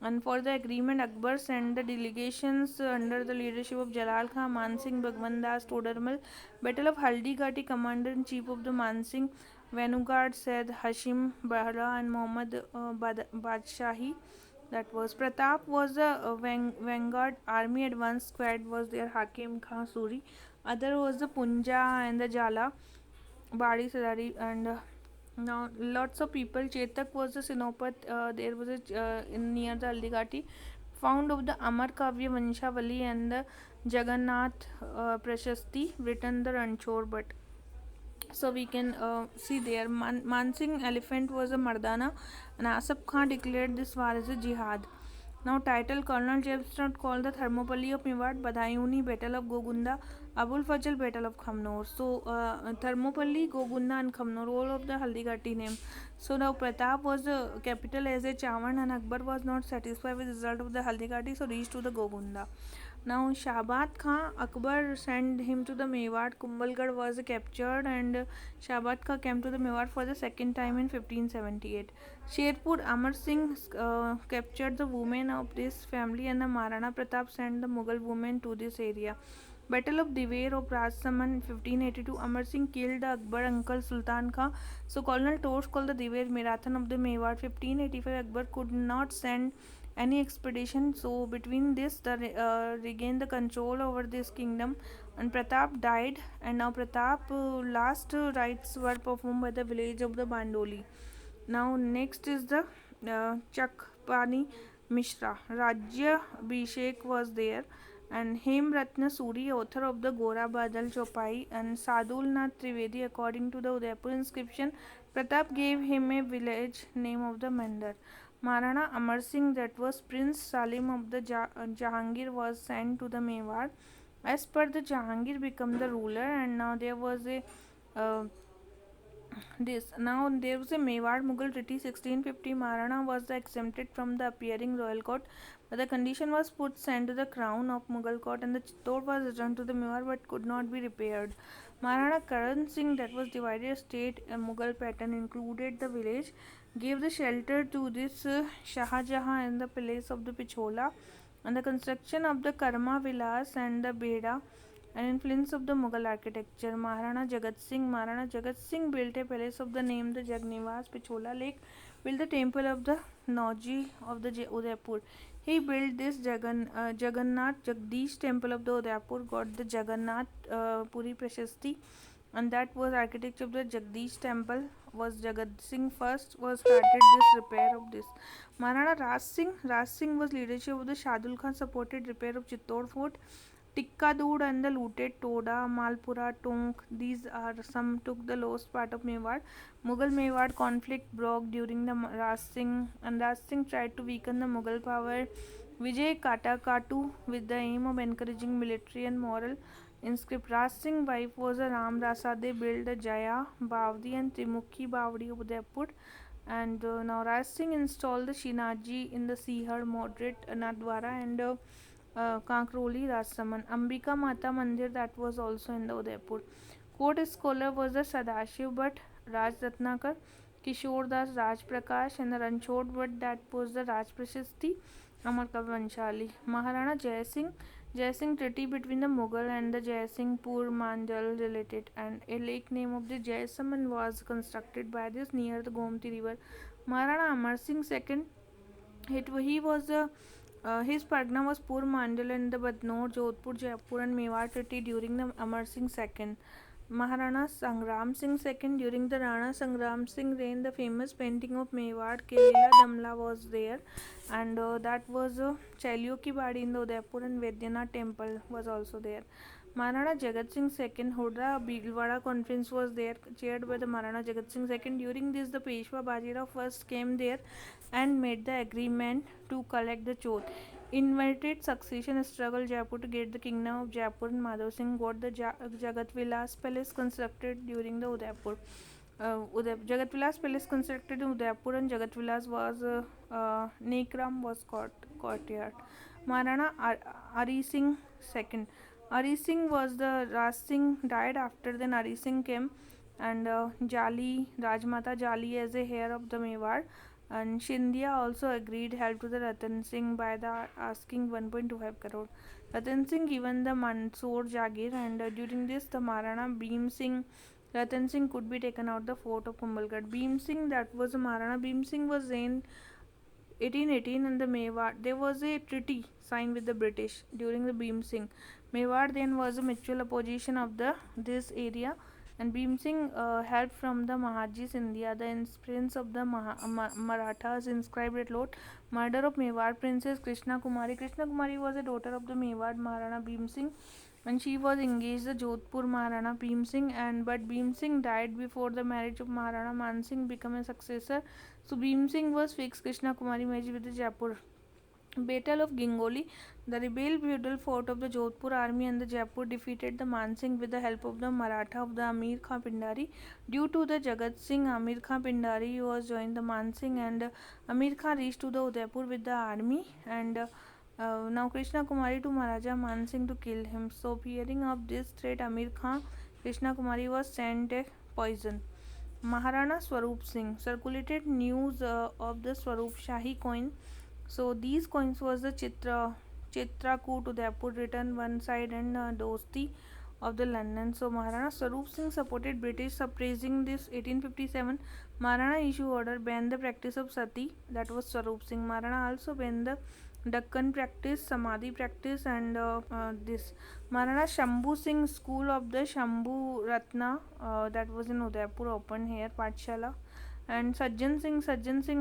And for the agreement, Akbar sent the delegations under the leadership of Jalal Khan, Man Singh, Bhagwan Das, Todarmal. Battle of Haldi Ghati, commander in chief of the Man Singh, Vanguard said Hashim Bahra and Muhammad Badshahi. That was Pratap was the vanguard army. Advance squad was there Hakim Khan Suri. Other was the Punja and the Jala, Badi Sadari, and now lots of people. Chetak was the Sinopat. There was a in near the Aldigati, found of the Amar Kavya Vanshavali and the Jagannath Prashasti written the Ranchor, but so we can see there Mansingh elephant was a Mardana, and Asaf Khan declared this war as a jihad. Now title Colonel James not called the Thermopylae of Mewat, Badayuni Battle of Gogunda, Abul Fazl Battle of Khamnor. So Thermopylae, Gogunda and Khamnor, all of the Haldigati name. So now Pratap was the capital as a Chavan, and Akbar was not satisfied with the result of the Haldigati, so reached to the Gogunda. Now Shabat Khan, Akbar sent him to the Mewat. Kumbhalgarh was captured, and Shabat Khan came to the Mewat for the second time in 1578. Sherpur Amar Singh captured the women of this family, and the Maharana Pratap sent the Mughal women to this area. Battle of Diver of Rajsamand 1582. Amar Singh killed the Akbar uncle Sultan Khan. So Colonel Tosh called the Diver Marathon of the Mewat. 1585 Akbar could not send any expedition. So between this, the regained the control over this kingdom, and Pratap died. And now Pratap last rites were performed by the village of the Bandoli. Now next is the Chakpani Mishra. Rajya Abhishek was there, and Hem Ratna Suri, author of the Gora Badal Chopai, and Sadul Nath Trivedi, according to the Udaipur inscription, Pratap gave him a village name of the Mandar. Maharana Amar Singh, that was Prince Salim of the Jahangir, was sent to the Mewar. As per the Jahangir became the ruler, and now there was a uh, this now there was a Mewar Mughal treaty 1650. Maharana was exempted from the appearing royal court, but the condition was put sent to the crown of Mughal court, and the Chittor was returned to the Mewar but could not be repaired. Maharana Karan Singh, that was divided state a Mughal pattern, included the village, gave the shelter to this Shah Jahan in the palace of the Pichola, and the construction of the Karma Vilas and the Beda and influence of the Mughal architecture. Maharana Jagat Singh built a palace of the name the Jagnivas Pichola Lake, built the temple of the Nauji of the Udaipur. He built this Jagannath Jagdish temple of the Udaipur, got the Jagannath Puri Prashasti, and that was architecture of the Jagdish temple. Was Jagat Singh first was started this repair of this. Maharana Raj Singh was leadership of the Shadul Khan supported repair of Chittor fort. Tikka Dood and the looted Toda, Malpura, Tonk, these are some took the lowest part of Mewar. Mughal Mewar conflict broke during the Raj Singh, and Raj Singh tried to weaken the Mughal power. Vijay Katakatu with the aim of encouraging military and moral. Inscript Raj Singh's wife was a Ram Rasa. They built the Jaya, Bavdi and Trimukhi Bavdi of Udaipur. And now Raj Singh installed the Shinaji in the Sihar moderate Nathdwara and Kankroli Rasaman. Ambika Mata Mandir, that was also in the Udaipur. Court scholar was the Sadashiv Bhatt, Raj Ratnakar, Kishore Das, Raj Prakash, and the Ranchod Bhatt, that was the Raj Prashasti, Amar Kavanshali. Maharana Jai Singh. Jai Singh treaty between the Mughal and the Jai Singh Pur Mandal related, and a lake name of the Jai Saman was constructed by this near the Gomti river. Maharana Amar Singh II, he was his Pargana was Pur Mandal and the Badnor, Jodhpur, Jaipur, and Mewar treaty during the Amar Singh II. Maharana Sangram Singh II, during the Rana Sangram Singh reign, the famous painting of Mewar Kelila Damla was there, and that was Chailyo Ki Badi in the Udaipur, and Vaidyanath temple was also there. Maharana Jagat Singh II, Hurra Bhilwara conference was there, chaired by the Maharana Jagat Singh II. During this, the Peshwa Bajirao first came there and made the agreement to collect the chot. Inverted succession struggle Jaipur to get the kingdom of Jaipur, and Madhav Singh got the Jagat Vilas palace constructed during the Udaipur. Jagat Vilas palace constructed in Udaipur, and Jagat Vilas was Nekram was courtyard. Maharana Ari Singh II. Ari Singh was the Raj Singh died after then Ari Singh came, and Jali Rajmata Jali as a heir of the Mewar, and Scindia also agreed help to the Ratan Singh by the asking 1.25 crore. Ratan Singh given the Mansoor Jagir, and during this the Maharana Bhim Singh Ratan Singh could be taken out the fort of Kumbhalgarh. Bhim Singh, that was Maharana Bhim Singh was reigned 1818 in the Mewar, there was a treaty signed with the British during the Bhim Singh. Mewar then was a mutual opposition of the this area, and Bhim Singh helped from the Mahajis India. The prince of the Marathas inscribed it wrote, "Murder of Mewar Princess Krishna Kumari." Krishna Kumari was a daughter of the Mewar Maharana Bhim Singh, and she was engaged to Jodhpur Maharana Bhim Singh, and but Bhim Singh died before the marriage of Maharana Man Singh became a successor. So Bhim Singh was fixed Krishna Kumari marriage with the Jaipur. Battle of Gingoli, the rebel feudal fort of the Jodhpur army and the Jaipur defeated the Mansingh with the help of the Maratha of the Amir Khan Pindari. Due to the Jagat Singh, Amir Khan Pindari was joined the Mansingh, and Amir Khan reached to the Udaipur with the army, and now Krishna Kumari to Maharaja Mansingh to kill him. So hearing of this threat, Amir Khan Krishna Kumari was sent a poison. Maharana Swarup Singh circulated news of the Swarup Shahi coin. So these coins was the Chitrakoot Udaipur written one side, and Dosti of the London. So Maharana Swarup Singh supported British suppressing this 1857. Maharana issue order banned the practice of sati, that was Swarup Singh. Maharana also banned the Dakkan practice, Samadhi practice, and this Maharana Shambhu Singh school of the Shambhu Ratna, that was in Udaipur open here Pathshala. And Sajjan Singh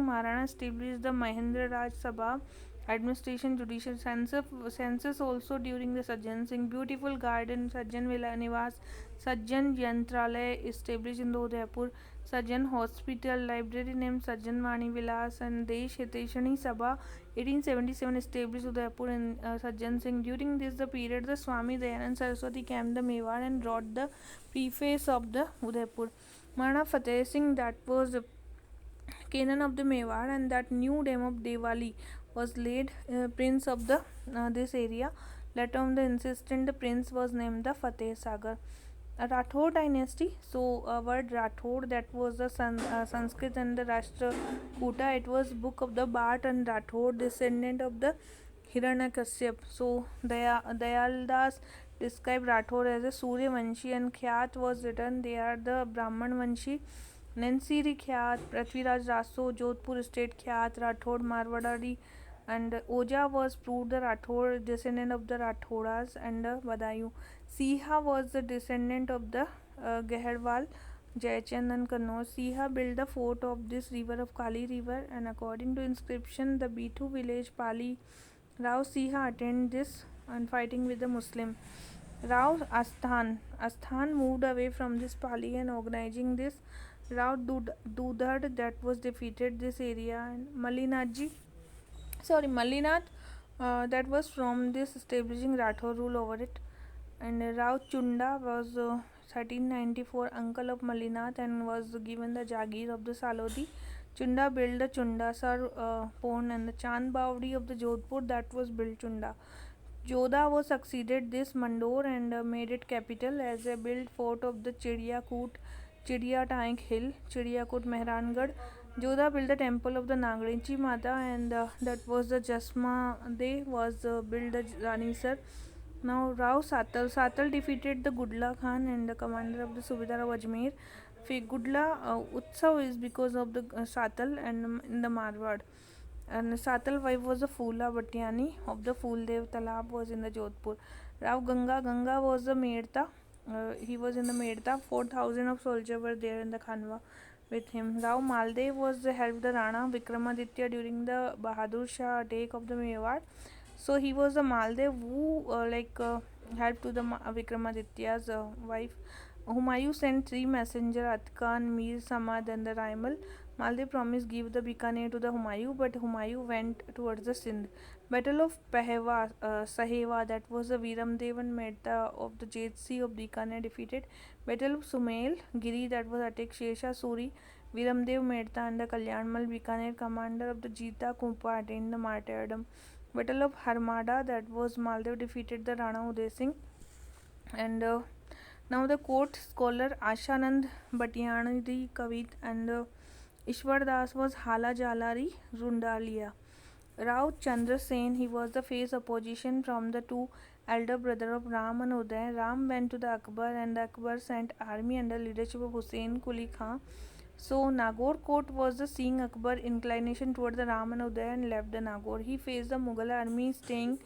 Maharana established the Mahendra Raj Sabha administration judicial census also during the Sajjan Singh. Beautiful garden Sajjan Villa Nivas, Sajjan Yantralaya established in the Udaipur, Sajjan Hospital, library named Sajjan Vani Vilas, and Desh Hiteshani Sabha 1877 established Udaipur in Sajjan Singh. During this the period, the Swami Dayanand Saraswati came the Mewar and wrote the preface of the Udaipur. Maharana Fateh Singh, that was Canon of the Mewar, and that new name of Diwali was laid prince of the this area. Later on, the insistent the prince was named the Fateh Sagar. Rathod dynasty. So word Rathod, that was the Sanskrit and the Rashtrakuta. It was book of the Bhat and Rathod, descendant of the Hiranyakashyap. So Dayaldas described Rathod as a Surya Vanshi, and Khyat was written they are the Brahman Vanshi. Nansiri Khyat, Prithviraj Raso, Jodhpur state Khyat, Rathod Marwadari, and Oja was proved the Rathod, descendant of the Rathodas, and Badayu. Siha was the descendant of the Geherwal, Jayachand and Kannauj. Siha built the fort of this river of Kali river, and according to inscription, the Bithu village Pali Rao Siha attended this and fighting with the Muslim. Rao Asthan moved away from this Pali and organizing this Rao Dudhad, that was defeated this area, and Malinath, that was from this establishing Rathore rule over it, and Rao Chunda was 1394 uncle of Malinath and was given the Jagir of the Salodi. Chunda built the Chundasar pond, and the Chand Bawdi of the Jodhpur, that was built Chunda. Jodha was succeeded this Mandor and made it capital as a built fort of the Chidiya Tank Hill, Chidiyakot Mehrangarh. Jodha built the temple of the Nagrinchi Mata, and that was the Jasma De was built the Ranisar. Now Rao Satal defeated the Gudla Khan and the commander of the Subedar of Ajmer. Gudla Utsav is because of the Satal and in the Marwad. And Satal wife was the Fula Bhatyani of the Fuldev Talab was in the Jodhpur. Rao Ganga was the Medta. He was in the Medta. 4,000 of soldiers were there in the Khanwa with him. Rao Maldev was the helped the Rana Vikramaditya during the Bahadur Shah attack of the Mewar. So he was the Maldev who helped to the Vikramaditya's wife. Humayun sent 3 messengers, Atkan, Mir Samad, and the Raimal. Maldev promised give the Bikaner to the Humayun, but Humayun went towards the Sindh. Battle of Saheva, that was the Viramdev and Mehta of the Jetsi of Bikaner defeated. Battle of Sumail Giri, that was attacked Shesha Suri, Viramdev Mehta and the Kalyanmal Bikaner commander of the Jita Kumpa attained the martyrdom. Battle of Harmada, that was Maldev defeated the Rana Uday Singh. And now the court scholar Ashanand Bhatyanadi Kavit and Ishwar Das was Hala Jalari Rundalia. Rao Chandra Sen, he was the face opposition from the 2 elder brother of Ram and Uday. Ram went to the Akbar, and the Akbar sent army under leadership of Hussein Kuli Khan So Nagaur court was the seeing Akbar inclination toward the Ramanudaya and left the Nagaur. He faced the Mughal army staying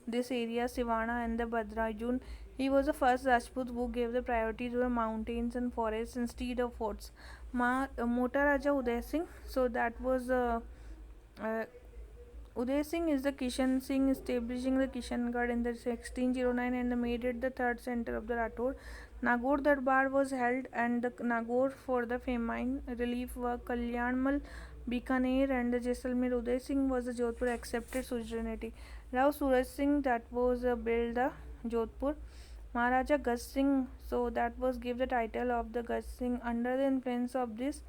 this area, Sivana and the Badrajun. He was the first Rajput who gave the priority to the mountains and forests instead of forts. Mota Raja Uday Singh, so that was uh, Uday Singh is the Kishan Singh establishing the Kishangarh in the 1609 and made it the third center of the Rathod. Nagaur Darbar was held and the Nagaur for the famine relief were Kalyanmal, Bikaner and the Jaisalmer. Uday Singh was the Jodhpur accepted suzerainty. Rao Suraj Singh that was built the Jodhpur. Maharaja Gaj Singh, so that was give the title of the Gaj Singh. Under the influence of this,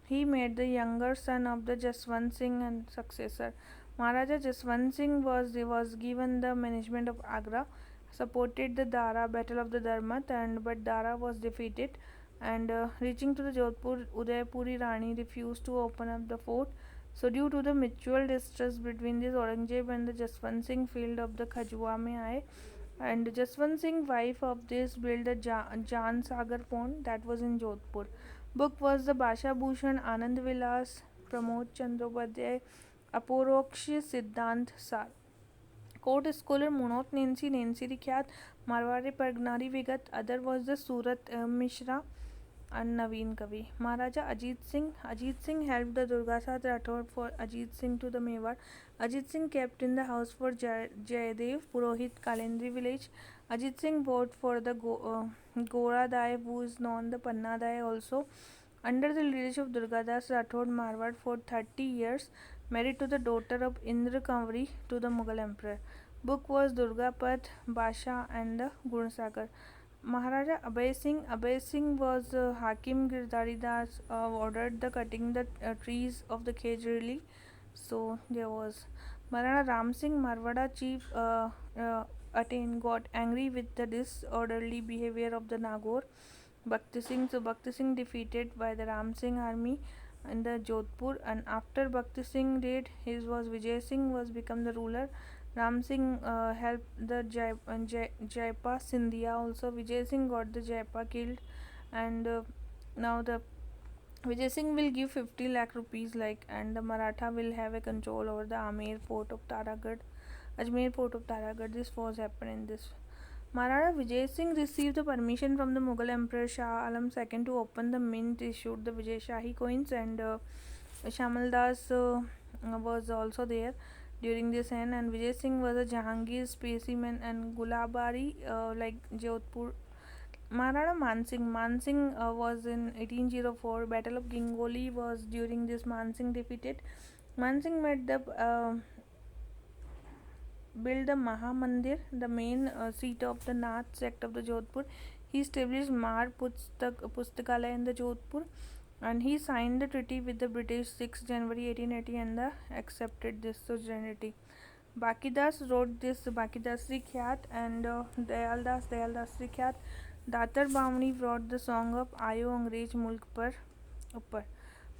he made the younger son of the Jaswant Singh and successor. Maharaja Jaswant Singh was given the management of Agra, supported the Dara battle of the Darmat, and but Dara was defeated. And reaching to the Jodhpur, Udaipuri Rani refused to open up the fort. So due to the mutual distrust between this Aurangzeb and the Jaswant Singh field of the Khajua mein aaye, and Jaswant Singh, wife of this, built the Jan Sagar pond that was in Jodhpur. Book was the Basha Bhushan, Anand Vilas, Pramod Chandropadhyay, Aporoksh Siddhant Sar. Court scholar Munot Nancy Rikyat, Marwari Pargnari Vigat, other was the Surat Mishra and Naveen Kavi. Maharaja Ajit Singh helped the Durgasad Rathod for Ajit Singh to the Mewar. Ajit Singh kept in the house for Jayadev Purohit Kalendri village. Ajit Singh fought for the Gora Dai, who is known the Panna Dai also. Under the leadership of Durgadas Rathod, Marwar for 30 years, married to the daughter of Indra Kanwari to the Mughal emperor. Book was Durgapad, Basha and the Gunsagar. Maharaja Abhay Singh was Hakim Girdhari Das ordered the cutting the trees of the Khejrili. So there was Marana Ram Singh, Marwada chief, got angry with the disorderly behavior of the Nagaur. Bhakti Singh defeated by the Ram Singh army in the Jodhpur, and after Bhakti Singh did, his was Vijay Singh was become the ruler. Ram Singh helped the Jaipa Sindhia also. Vijay Singh got the Jaipa killed, and now the Vijay Singh will give 50 lakh rupees, like, and the Maratha will have a control over the Ajmer fort of Taragarh. This was happened in this. Maharaja Vijay Singh received the permission from the Mughal Emperor Shah Alam II to open the mint, issued the Vijay Shahi coins, and Shamal Das was also there during this end, and Vijay Singh was a Jahangir specimen, and Gulabari like Jodhpur. Maharaja Mansingh was in 1804. Battle of Gingoli was during this. Mansingh defeated. Mansingh made the built the Maha Mandir, the main seat of the Nath sect of the Jodhpur. He established Mar Pustakalaya in the Jodhpur, and he signed the treaty with the British 6 January 1880 and accepted this sovereignty. Bakidas wrote this Bakidas Rikhyat, and Dayal Das Rikhyat. Datar Bamni brought the song of Ayo Angrez Mulk Par Upar.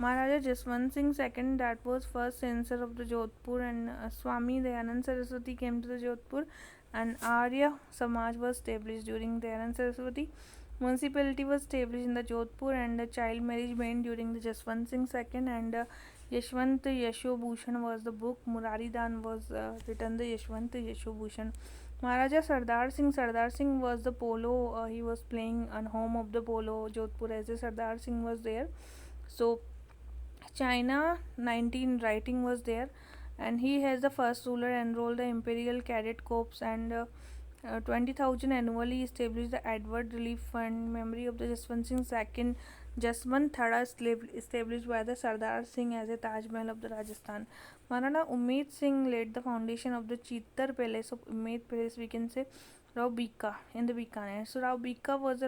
Maharaja Jaswant Singh II, that was first censor of the Jodhpur, and Swami Dayanand Saraswati came to the Jodhpur, and Arya Samaj was established during Dayanand Saraswati. Municipality was established in the Jodhpur, and the child marriage banned during the Jaswant Singh II, and Yashwant Yasho Bhushan was the book. Murari Dan was written the Yashwant Yasho Bhushan. Maharaja Sardar Singh was the polo. He was playing on home of the polo Jodhpur as a Sardar Singh was there. So China 19 writing was there, and he has the first ruler enrolled the Imperial Cadet Corps, and 20,000 annually established the Edward Relief Fund memory of the Jaswant Singh II. Jaswant Thada established by the Sardar Singh as a Taj Mahal of the Rajasthan. Maharana Umeed Singh laid the foundation of the Chitar Palace of Umeed Palace, we can say Rao Bika in the Bikaner. So Rao Bika was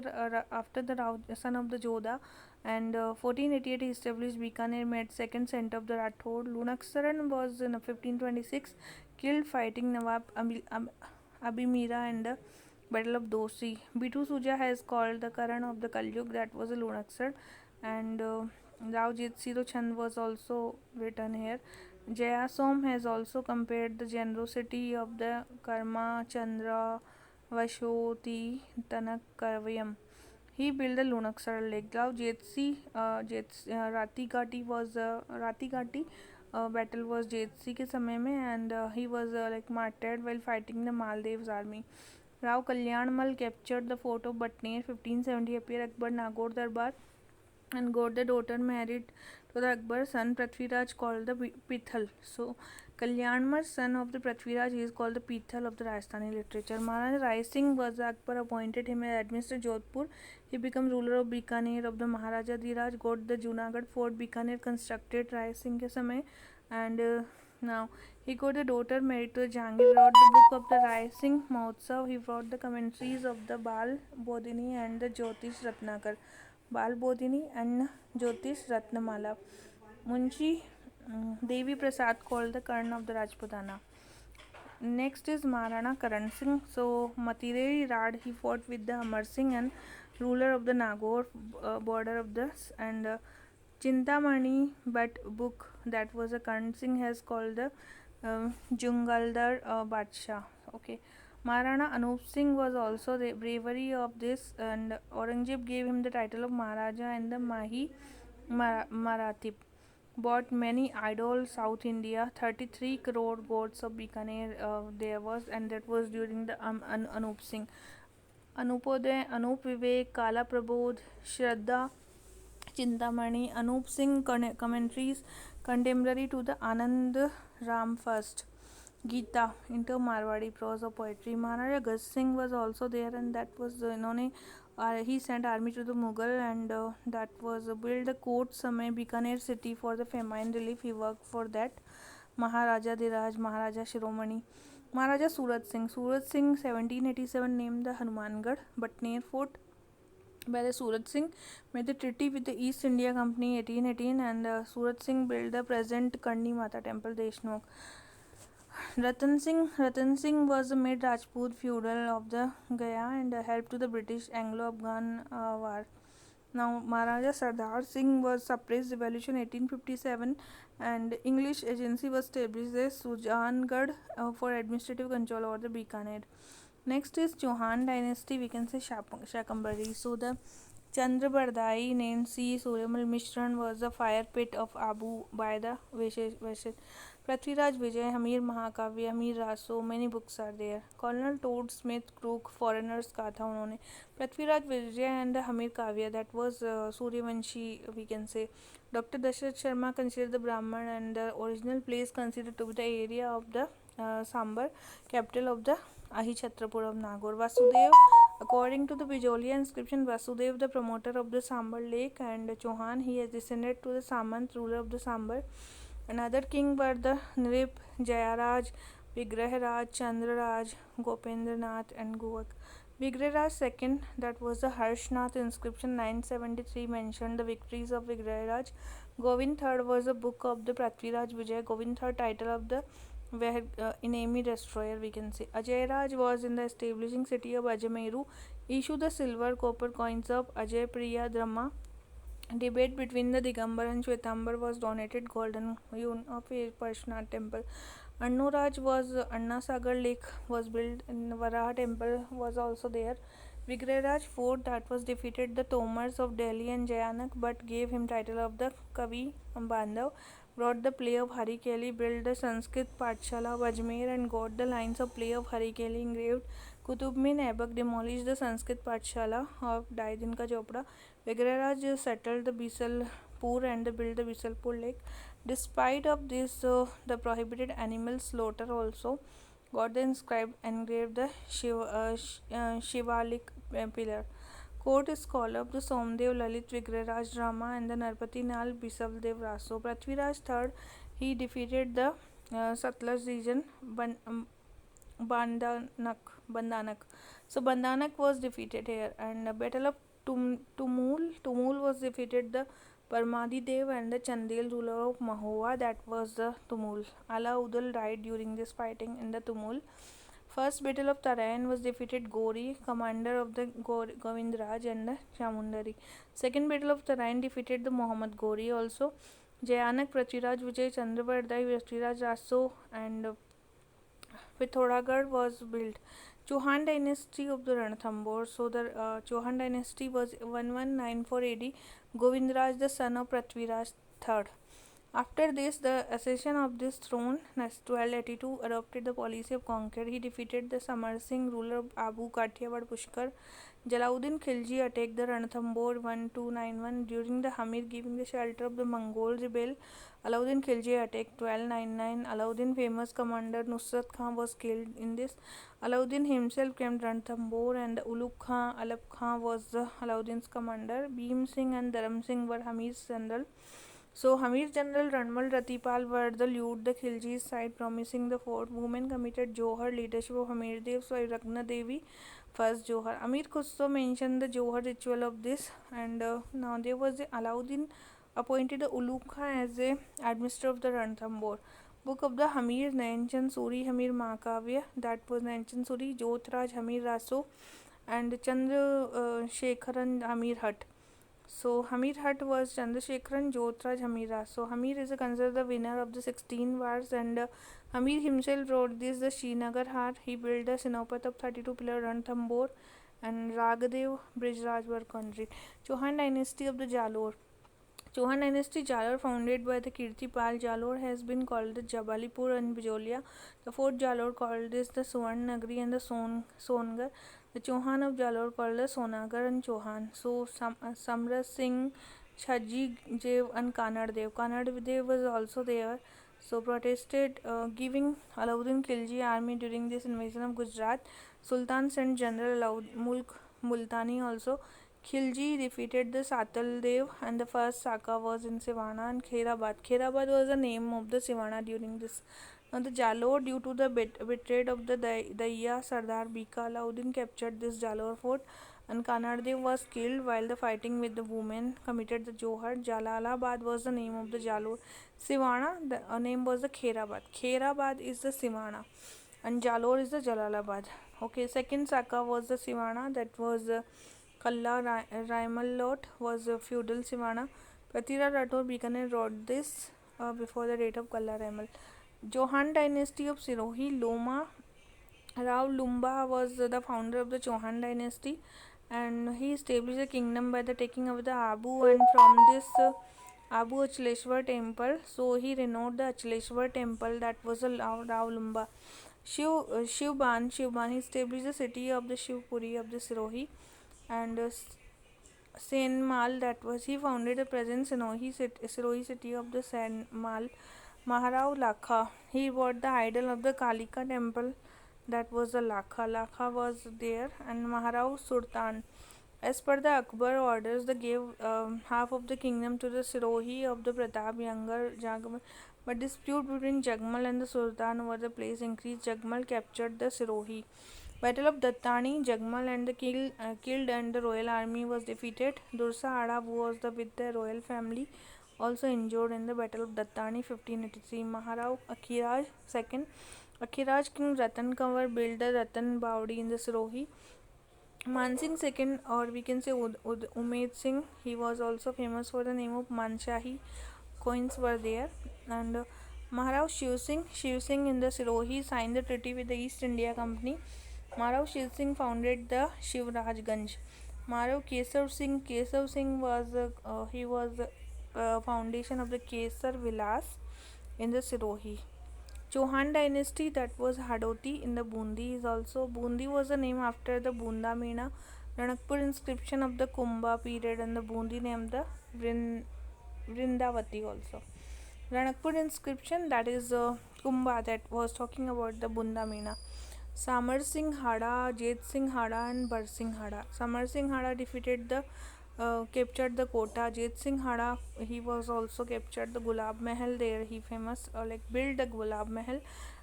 after the Rao, son of the Jodha, and 1488 he established Bikaner, made second center of the Rathod. Lunaksaran was in 1526 killed fighting Nawab Abimira and the Battle of Dosi. Bitu Suja has called the Karan of the Kalyug, that was a Lunaksar, and Rao Jitsiro Chand was also written here. Jayasom has also compared the generosity of the Karma Chandra Vashoti Tanak Kavyam. He built the Lunaxar Lake. Now Rati Ghati was Rati Ghati battle was Jetsi के समय में, and he was like martyred while fighting the Maldiv's army. Rao Kalyanmal captured the fort of Batner 1570 appear Akbar Nagore Darbar and got the daughter married to the Akbar's son Prithviraj called the Pithal. So Kalyanmar's son of the Prithviraj is called the Pithal of the Rajasthani literature. Maharaja Rai Singh was Akbar appointed him as administrator Jodhpur. He became ruler of Bikaner of the Maharaja Dhiraj, got the Junagadh fort Bikaner constructed Rai Singh ke samay, and now he got a daughter married to Jahangir, wrote the book of the Rai Singh Mahotsav. He wrote the commentaries of the Bal Bodhini and the Jyotish Ratnakar. Bal Bodhini and Jyotish Ratnamala. Munshi Devi Prasad called the Karn of the Rajputana. Next is Maharana Karan Singh. So Matireri Rad he fought with the Amar Singh and ruler of the Nagaur border of this, and Chintamani but book that was a Karan Singh has called the Jungaldar Badshah. Okay. Maharana Anup Singh was also the bravery of this, and Aurangzeb gave him the title of Maharaja and the Mahi Marathip. Bought many idols South India, 33 crore goats of Bikaner there was, and that was during the Anup Singh. Anupoday, Anup Vivek, Kala Prabodh, Shraddha, Chintamani, Anup Singh commentaries contemporary to the Anand Ram first. Gita into Marwadi prose or poetry. Maharaja Gaj Singh was also there, and that was he sent army to the Mughal, and that was build the court Samay Bikaner city for the famine relief. He worked for that. Maharaja Dhiraj, Maharaja Shiromani. Maharaja Surat Singh. Surat Singh 1787 named the Hanumangarh Batner fort by the Surat Singh, made the treaty with the East India Company 1818, and Surat Singh built the present Karni Mata temple Deshnok. Ratan Singh was a mid Rajput feudal of the Gaya and helped to the British Anglo-Afghan war. Now Maharaja Sardar Singh was suppressed revolution 1857, and English agency was established as Sujangarh for administrative control over the Bikaner. Next is Chauhan dynasty, we can say Shakambari. So the Chandrabardai Nancy Suryamal Mishran was the fire pit of Abu by the Vashid. Prithviraj Vijay, Hamir Mahakavya, Hamir Ras, so many books are there. Colonel Todd Smith Crook, foreigners का था उन्होंने. Prithviraj Vijay and the Hamir Kavya, that was Suryavanshi, we can say. Dr. Dashrath Sharma considered the Brahman, and the original place considered to be the area of the Sambar, capital of the Ahi Chhatrapur of Nagaur. Vasudev, according to the Bijolia inscription, Vasudev the promoter of the Sambar lake, and Chauhan he has descended to the Samant ruler of the Sambar. Another king were the Nrip, Jayaraj, Vigrahraj, Chandraraj, Gopendranath and Govak. Vigrahraj II, that was the Harshnath inscription 973 mentioned the victories of Vigrahraj. Govind III was a book of the Prithviraj Vijay. Govind III title of the enemy destroyer, we can say. Ajay Raj was in the establishing city of Ajmeru, issued the silver copper coins of Ajay Priya Drama. Debate between the Digambar and Shwetambar was donated golden yun of a Parshnath temple. Annuraj was Anna Sagar Lake was built, in Varaha temple was also there. Vigrahraj fort that was defeated the Tomars of Delhi and Jayanak, but gave him title of the Kavi Bandhav. Brought the play of Hari Keli, built the Sanskrit Pathshala of Ajmer, and got the lines of play of Hari Keli engraved. Qutubmin Aibak demolished the Sanskrit Pathshala of Daidinka Chopra. Vigrahraj settled the Bisalpur and built the Bisalpur lake. Despite of this, the prohibited animal slaughter also got the inscribed engraved the Shivalik pillar. Court scholar of the Somdev Lalit Vigrahraj drama and the Narpati Nal Bisaldev Raso. Prithviraj III, he defeated the Satluj region Bandanak. So Bandanak was defeated here, and the Battle of Tumul was defeated the Parmadi Dev and the Chandel ruler of Mahova, that was the Tumul. Alauddin died during this fighting in the Tumul. First battle of Tarain was defeated Gori, commander of the Govindraj and the Chamundari. Second battle of Tarain defeated the Muhammad Gori also. Jayanak, Prithviraj Vijay, Chandrabardai, Prithviraj Raso, and Pithoragarh was built. Chauhan dynasty of the Ranthambore. So the Chauhan dynasty was 1194 AD. Govindraj, the son of Prithviraj III. After this, the accession of this throne, 1282, adopted the policy of conquer. He defeated the Samar Singh ruler of Abu Kathiawar Pushkar. Jalauddin Khilji attacked the Ranthambore 1291 during the Hamir, giving the shelter of the Mongol rebel. Alauddin Khilji attacked 1299. Alauddin famous commander Nusrat Khan was killed in this. Alauddin himself came to Ranthambore and Ulugh Khan, Alap Khan was Alauddin's commander. Bhim Singh and Dharam Singh were Hamir's general. So Hamir's general Ranmal Ratipal were the lute the Khilji's side, promising the fort. Women committed Johar, leadership of Hamir Dev, so Ragna Devi first Johar. Amir Khusro mentioned the Johar ritual of this, and now there was Alauddin appointed the Ulugh Khan as a administrator of the Ranthambore. Book of the Hamir, Nayanchan Suri Hamir Mahakavya, that was Nayanchan Suri, Jyotraj Hamir Raso, and Chandra Shekharan Hamir Hut. So Hamir Hut was Chandrasekharan Jyotraj Hamira. So Hamir is considered the winner of the 16 wars, and Hamir himself wrote this the Srinagar Har. He built the Sinopat of 32 pillar Ranthambore, and Ragadev Brijraj were country. Chauhan dynasty of the Jalor. Chauhan dynasty Jalor, founded by the Kirtipal Jalor, has been called the Jabalipur and Bijolia. The fourth Jalor called this the Suvarn Nagri and the Songar. The Chauhan of Jalor called the Sonagar and Chauhan. So Samra Singh, Chaji Dev and Kanad Dev. Kanad Dev was also there. So protested, giving Alauddin Khilji army during this invasion of Gujarat. Sultan sent General Multani also. Khilji defeated the Satal Dev, and the first Saka was in Siwana and Kherabad. Kherabad was the name of the Siwana during this. Now the Jalor, due to the betrayal of the Daya Sardar Bika, Alauddin captured this Jalor fort, and Kanardev was killed while the fighting with the women committed the Johar. Jalalabad was the name of the Jalor. Siwana, the name was the Kherabad. Kherabad is the Siwana, and Jalor is the Jalalabad. Okay, second Saka was the Siwana, that was Kalla Raimal was a feudal Siwana. Pratira Rathore Bikaner wrote this before the date of Kalla Raimal. Chauhan dynasty of Sirohi. Loma Rao Lumba was the founder of the Chauhan dynasty, and he established a kingdom by the taking of the Abu, and from this Abu Achaleshwar temple. So he renowned the Achaleshwar temple, that was a Rao Lumba. Shivban, he established the city of the Shivpuri of the Sirohi, and Senmal, that was he founded the present Sirohi city of the Senmal. Maharao Lakha, he bought the idol of the Kalika temple, that was the Lakha. Lakha was there, and Maharao Sultan. As per the Akbar orders, they gave half of the kingdom to the Sirohi of the Pratap younger Jagmal, but dispute between Jagmal and the Sultan over the place increased. Jagmal captured the Sirohi. Battle of Dattani, Jagmal and the killed and the royal army was defeated. Dursa Ada, who was with the royal family, also injured in the Battle of Dattani 1583. Maharao Akhiraj II. Akhiraj King Ratan Kanwar built the Ratan Baudi in the Sirohi. Mansingh II, or we can say Umaid Singh, he was also famous for the name of Manshahi. Coins were there, and Maharao Shiv Singh in the Sirohi signed the treaty with the East India Company. Maharao Shiv Singh founded the Shivrajganj. Maharao Kesav Singh was he was foundation of the Kesar Vilas in the Sirohi. Chauhan dynasty, that was Hadoti in the Bundi is also. Bundi was the name after the Bunda Mena. Ranakpur inscription of the Kumbha period, and the Bundi named the Vrindavati also. Ranakpur inscription, that is Kumbha, that was talking about the Bunda Mena. Samar Singh Hada, Jet Singh Hada, and Bar Singh Hada. Samar Singh Hada defeated the captured the Kota. Jet Singh Hada, he was also captured the Gulab Mahal there. He famous built the Gulab Mahal,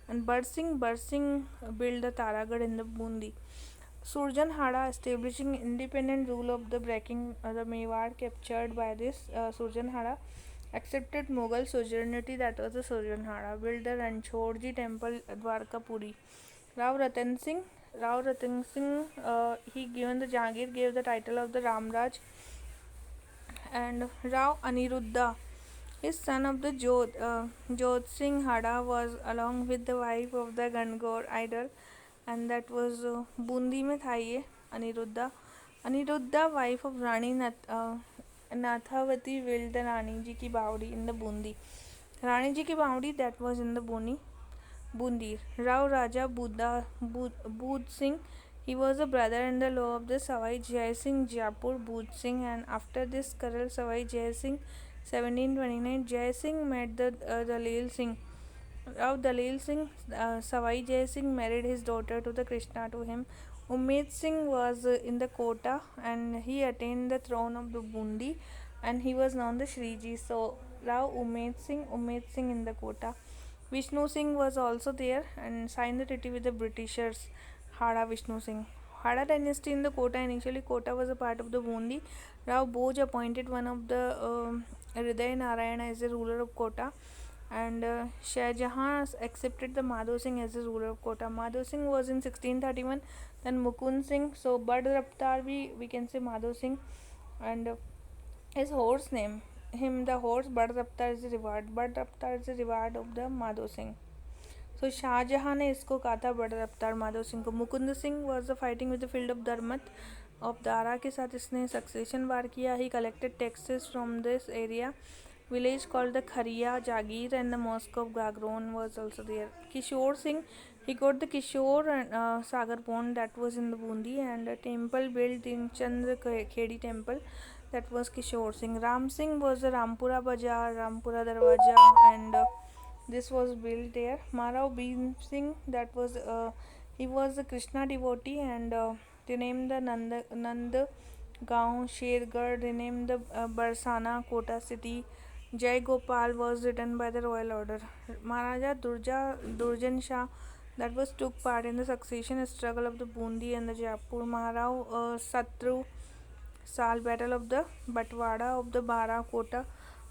and Bar Singh built the Taragarh in the Bundi. Surjan Hada, establishing independent rule of the breaking the Mewar captured by this Surjan Hada, accepted Mughal sovereignty, that was the Surjan Hada, built the Ranchhodji temple Dwarka Puri. Rao Ratan Singh, he given the Jahangir gave the title of the Ramraj, and Rao Aniruddha, His son of the Jodh Singh Hada was along with the wife of the Gangor idol, and that was Bundi में था ये Aniruddha. Aniruddha, wife of Rani Nathawati, willed the Rani Ji ki Bawdi in the Bundi. Rani Ji ki Bawdi, that was in the Bundi. Rao Raja Budh Singh, he was the brother-in-law of the Savai Jai Singh Jaipur Budh Singh, and after this Karal Savai Jai Singh 1729, Jai Singh met the Dalil Singh. Rao Dalil Singh, Savai Jai Singh married his daughter to the Krishna to him. Umed Singh was in the Kota, and he attained the throne of the Bundi, and he was known the Shriji. So Rao Umed Singh in the Kota. Vishnu Singh was also there and signed the treaty with the Britishers. Hada Vishnu Singh. Hada dynasty in the Kota. Initially, Kota was a part of the Bundi. Rao Boj appointed one of the Hriday Narayana as the ruler of Kota, and Shah Jahan accepted the Madho Singh as the ruler of Kota. Madho Singh was in 1631. Then Mukund Singh. So Bad Raftar we can say Madho Singh, and his horse name him the horse Bad Raftar is the reward. Bad Raftar is the reward of the Madho Singh. So Shahjahan ने इसको कहा था बड़ा रफ्तार माधव सिंह को. Mukund Singh was the fighting with the field of Dharmat of Dara के साथ इसने सक्सेशन वार किया. He collected taxes from this area village called the Khariya Jagir, and the mosque of Gagron was also there. Kishore Singh, he got the Kishore and Sagar Pond, that was in the Bundi, and a temple built in Chandra Khedi temple, that was Kishore Singh. Ram Singh was the Rampura Bazaar, Rampura Darwaja, and this was built there. Marao Beam Singh, that was he was a Krishna devotee, and they named the Nand Gaon Shergarh, renamed the Barsana Kota city. Jai Gopal was written by the royal order. Maharaja Durjan Shah, that was took part in the succession struggle of the Bundi and the Jaipur. Maharao Satru Sal, battle of the Batwada of the Bara Kota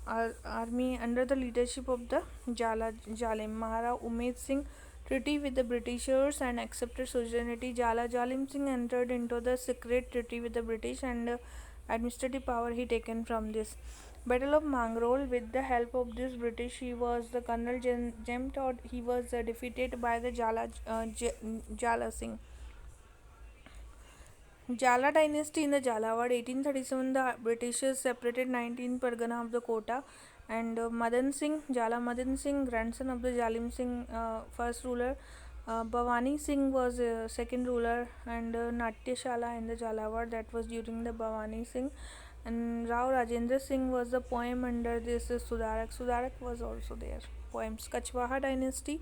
army under the leadership of the Jalim. Mahara Umed Singh treaty with the Britishers and accepted sovereignty. Jalim Singh entered into the secret treaty with the British, and administrative power he taken from this. Battle of Mangrol, with the help of this British, he was the Colonel Jem Todd. He was defeated by the Jala Singh. Jala dynasty in the Jalawad, 1837, the Britishers separated 19 Pargana of the Kota, and Madan Singh, Jala Madan Singh, grandson of the Jalim Singh, first ruler. Bhavani Singh was second ruler, and Natyashala in the Jalawad, that was during the Bhavani Singh. And Rao Rajendra Singh was the poem under this Sudarak. Sudarak was also there. Poems. Kachwaha dynasty,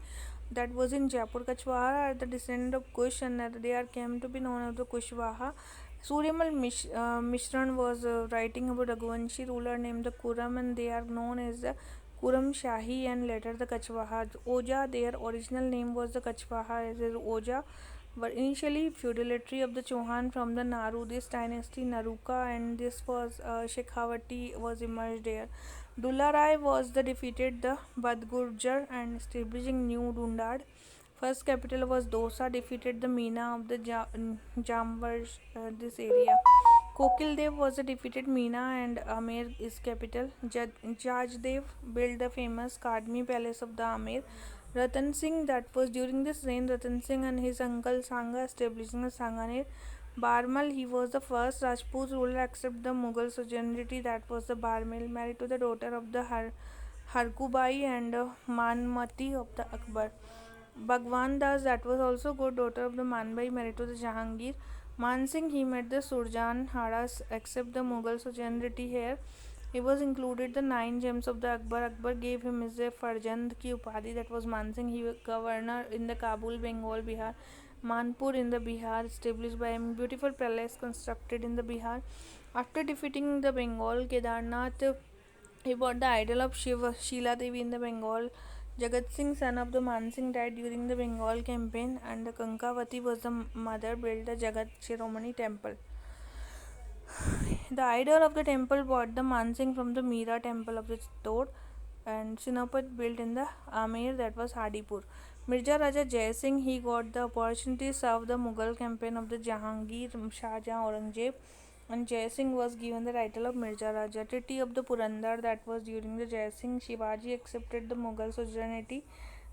that was in Jaipur. Kachwaha are the descendant of Kush, and they are came to be known as the Kushwaha. Suryamal Mishran was writing about a Raghuvanshi ruler named the Kuram, and they are known as the Kuram Shahi and later the Kachwaha. Oja, their original name was the Kachwaha as Oja, but initially feudatory of the Chauhan from the Naru, this dynasty Naruka, and this was Shekhawati was emerged there. Dulla Rai was the defeated the Badgurjar and establishing New Dundad. First capital was Dosa, defeated the Meena of the Jambar, this area. Kokil Dev was the defeated Meena, and Amer is capital. Jaj Dev built the famous Kadmi palace of the Amer. Ratan Singh, that was during this reign, Ratan Singh and his uncle Sangha establishing the Sanganer. Barmal, he was the first Rajput ruler accept the Mughal sovereignty, that was the Barmal, married to the daughter of the Harkubai and Manmati of the Akbar. Bhagwan Das, that was also good daughter of the Manbai, married to the Jahangir. Man Singh, he met the Surjan Hadas accept the Mughal sovereignty here. He was included the 9 gems of the Akbar. Akbar gave him his Farjand ki upadhi, that was Man Singh. He was governor in the Kabul, Bengal, Bihar. Manpur in the Bihar, established by him. Beautiful palace constructed in the Bihar. After defeating the Bengal, Kedarnath, he bought the idol of Shiva, Sheila Devi in the Bengal. Jagat Singh, son of the Man Singh, died during the Bengal campaign, and the Kankavati was the mother, built the Jagat Shiromani temple. The idol of the temple bought the Man Singh from the Meera temple of the Chittor, and Sinapat built in the Amer, that was Hadipur. Mirza Raja Jai Singh, he got the opportunity to serve the Mughal campaign of the Jahangir, Shah Jahan, Aurangzeb. and Jai Singh was given the title of Mirza Raja. Treaty of the Purandar, that was during the Jai Singh. Shivaji accepted the Mughal suzerainty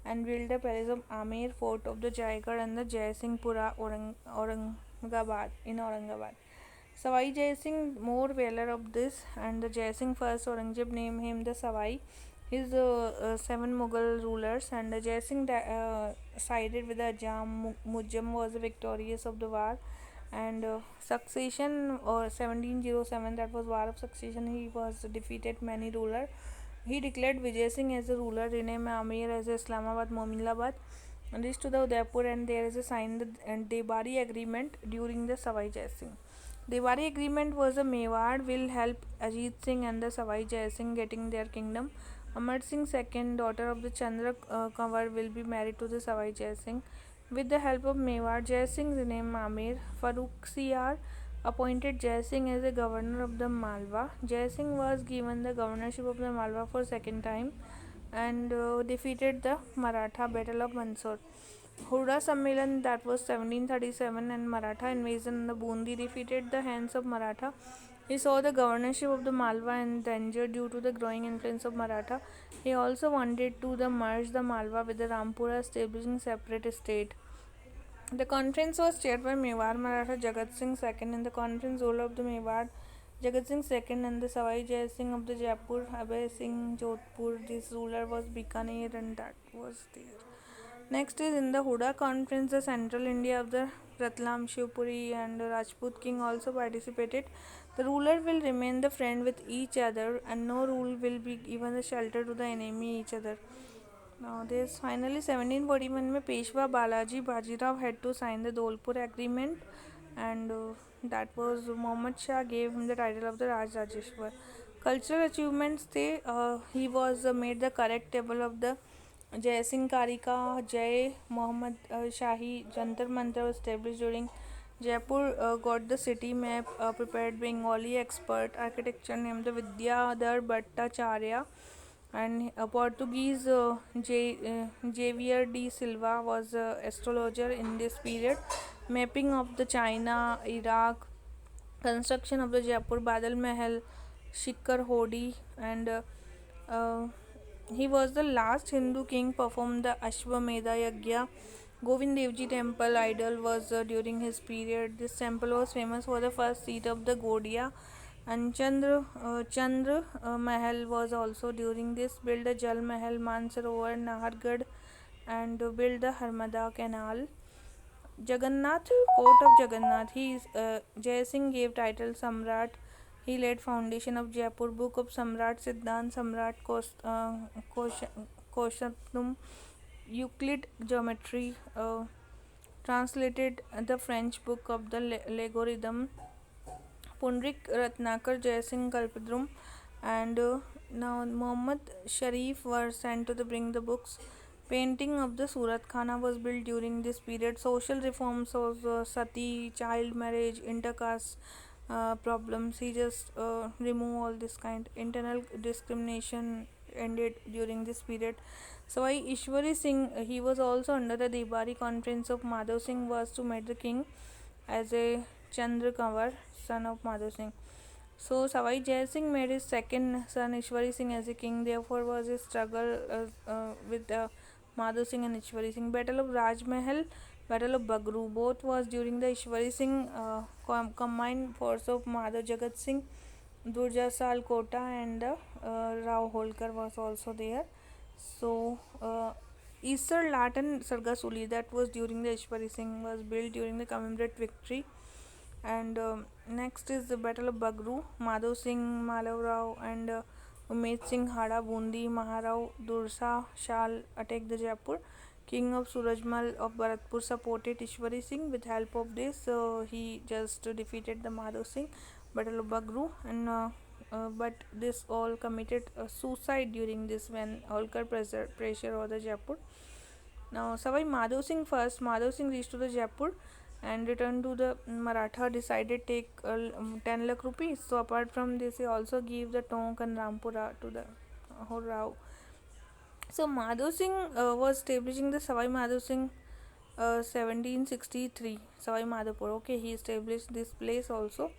and built the palace of Amer, fort of the Jaigarh and the Jai Singh Pura Aurangabad in Aurangabad. Savai Jai Singh, more valor of this, and the Jai Singh first Aurangzeb named him the Savai. His seven Mughal rulers, and the Jai Singh sided with the Ajam. Mujam was victorious of the war, and succession or 1707, that was war of succession. He was defeated many ruler. He declared Vijay Singh as the ruler, renamed Amir as Islamabad, Mominlabad, and reached to the Udaipur, and there is a signed the Debari agreement during the Savai Jai Singh. Debari agreement was a Mewar will help Ajit Singh and the Savai Jai Singh getting their kingdom. Amar Singh second, daughter of the Chandra Kanwar, will be married to the Savai Jai Singh. With the help of Mewar, Jai Singh renamed Amir. Farooq Siyar appointed Jai Singh as the governor of the Malwa. Jai Singh was given the governorship of the Malwa for second time and defeated the Maratha Battle of Mandsaur. Huda Sammelan, that was 1737, and Maratha invasion in the Bundi defeated the hands of Maratha. He saw the governorship of the Malwa in danger due to the growing influence of Maratha. He also wanted to merge the Malwa with the Rampura, establishing separate state. The conference was chaired by Mewar Maratha Jagat Singh II. In the conference, ruler of the Mewar Jagat Singh II and the Savai Jai Singh of the Jaipur, Abhay Singh Jodhpur. This ruler was Bikaner, and that was there. Next is in the Huda conference, the central India of the Ratlam, Shivpuri, and Rajput king also participated. The ruler will remain the friend with each other, and no rule will be given the shelter to the enemy each other. Now, there's finally 1741 में Peshwa Balaji Bajirao had to sign the Dolpur agreement, and that was Muhammad Shah gave him the title of the Rajeshwar. Cultural achievements थे, he was made the correct table of the Jai Singh Karika, Jai Muhammad Shahi Jantar Mantar was established during Jaipur. Got the city map prepared. Bengali expert architecture named the Vidyadhar Bhattacharya, and Portuguese Javier de Silva was astrologer in this period. Mapping of the China, Iraq, construction of the Jaipur Badal Mahal, Shikhar Hodi, and uh, he was the last Hindu king performed the Ashwamedha Yagya. Govind Devji temple idol was during his period. This temple was famous for the first seat of the Gaudiya, and Chandra Mahal was also during this. Build the Jal Mahal, Mansarovar, Nahargarh, and build the Harmada Canal. Jagannath, court of Jagannath. He is Jai Singh gave title Samrat. He laid foundation of Jaipur. Book of Samrat Siddhant, Samrat Koshatum, Euclid geometry. Translated the French book of the Logarithm. Pundrik Ratnakar, Jai Singh Kalpadrum, and now Muhammad Sharif were sent to bring the books. Painting of the Surat Khana was built during this period. Social reforms of sati, child marriage, intercaste problems. He just remove all this kind. Internal discrimination ended during this period. So why Ishwari Singh, he was also under the Debari conference of Madhav Singh was to meet the king as a Chandra Kanwar, son of Madhav Singh. So Savai Jai Singh made his second son Ishwari Singh as a king. Therefore, was a struggle with Madhav Singh and Ishwari Singh. Battle of Rajmahal, Battle of Bagru. Both was during the Ishwari Singh combined force of Madhav Jagat Singh, Durjasal Kota, and Rao Holkar was also there. So Easter Latin Sargasuli, that was during the Ishwari Singh, was built during the commemorate victory. And next is the Battle of Bagru. Madhav Singh, Malav Rao, and Umed Singh Hada Bundi Maharao Dursa Shal attacked the Jaipur. King of Surajmal of Bharatpur supported Ishwari Singh. With help of this, he just defeated the Madhav Singh. Battle of Bagru, and but this all committed suicide during this when Holkar pressure over the Jaipur. Now, Savai Madhav Singh first. Madhav Singh reached to the Jaipur and returned to the Maratha. Decided take 10 lakh rupees. So apart from this, he also gave the Tonk and Rampura to the Rao. So Madhav Singh was establishing the Savai Madhav Singh 1763 Savai Madhopur. Okay, he established this place also.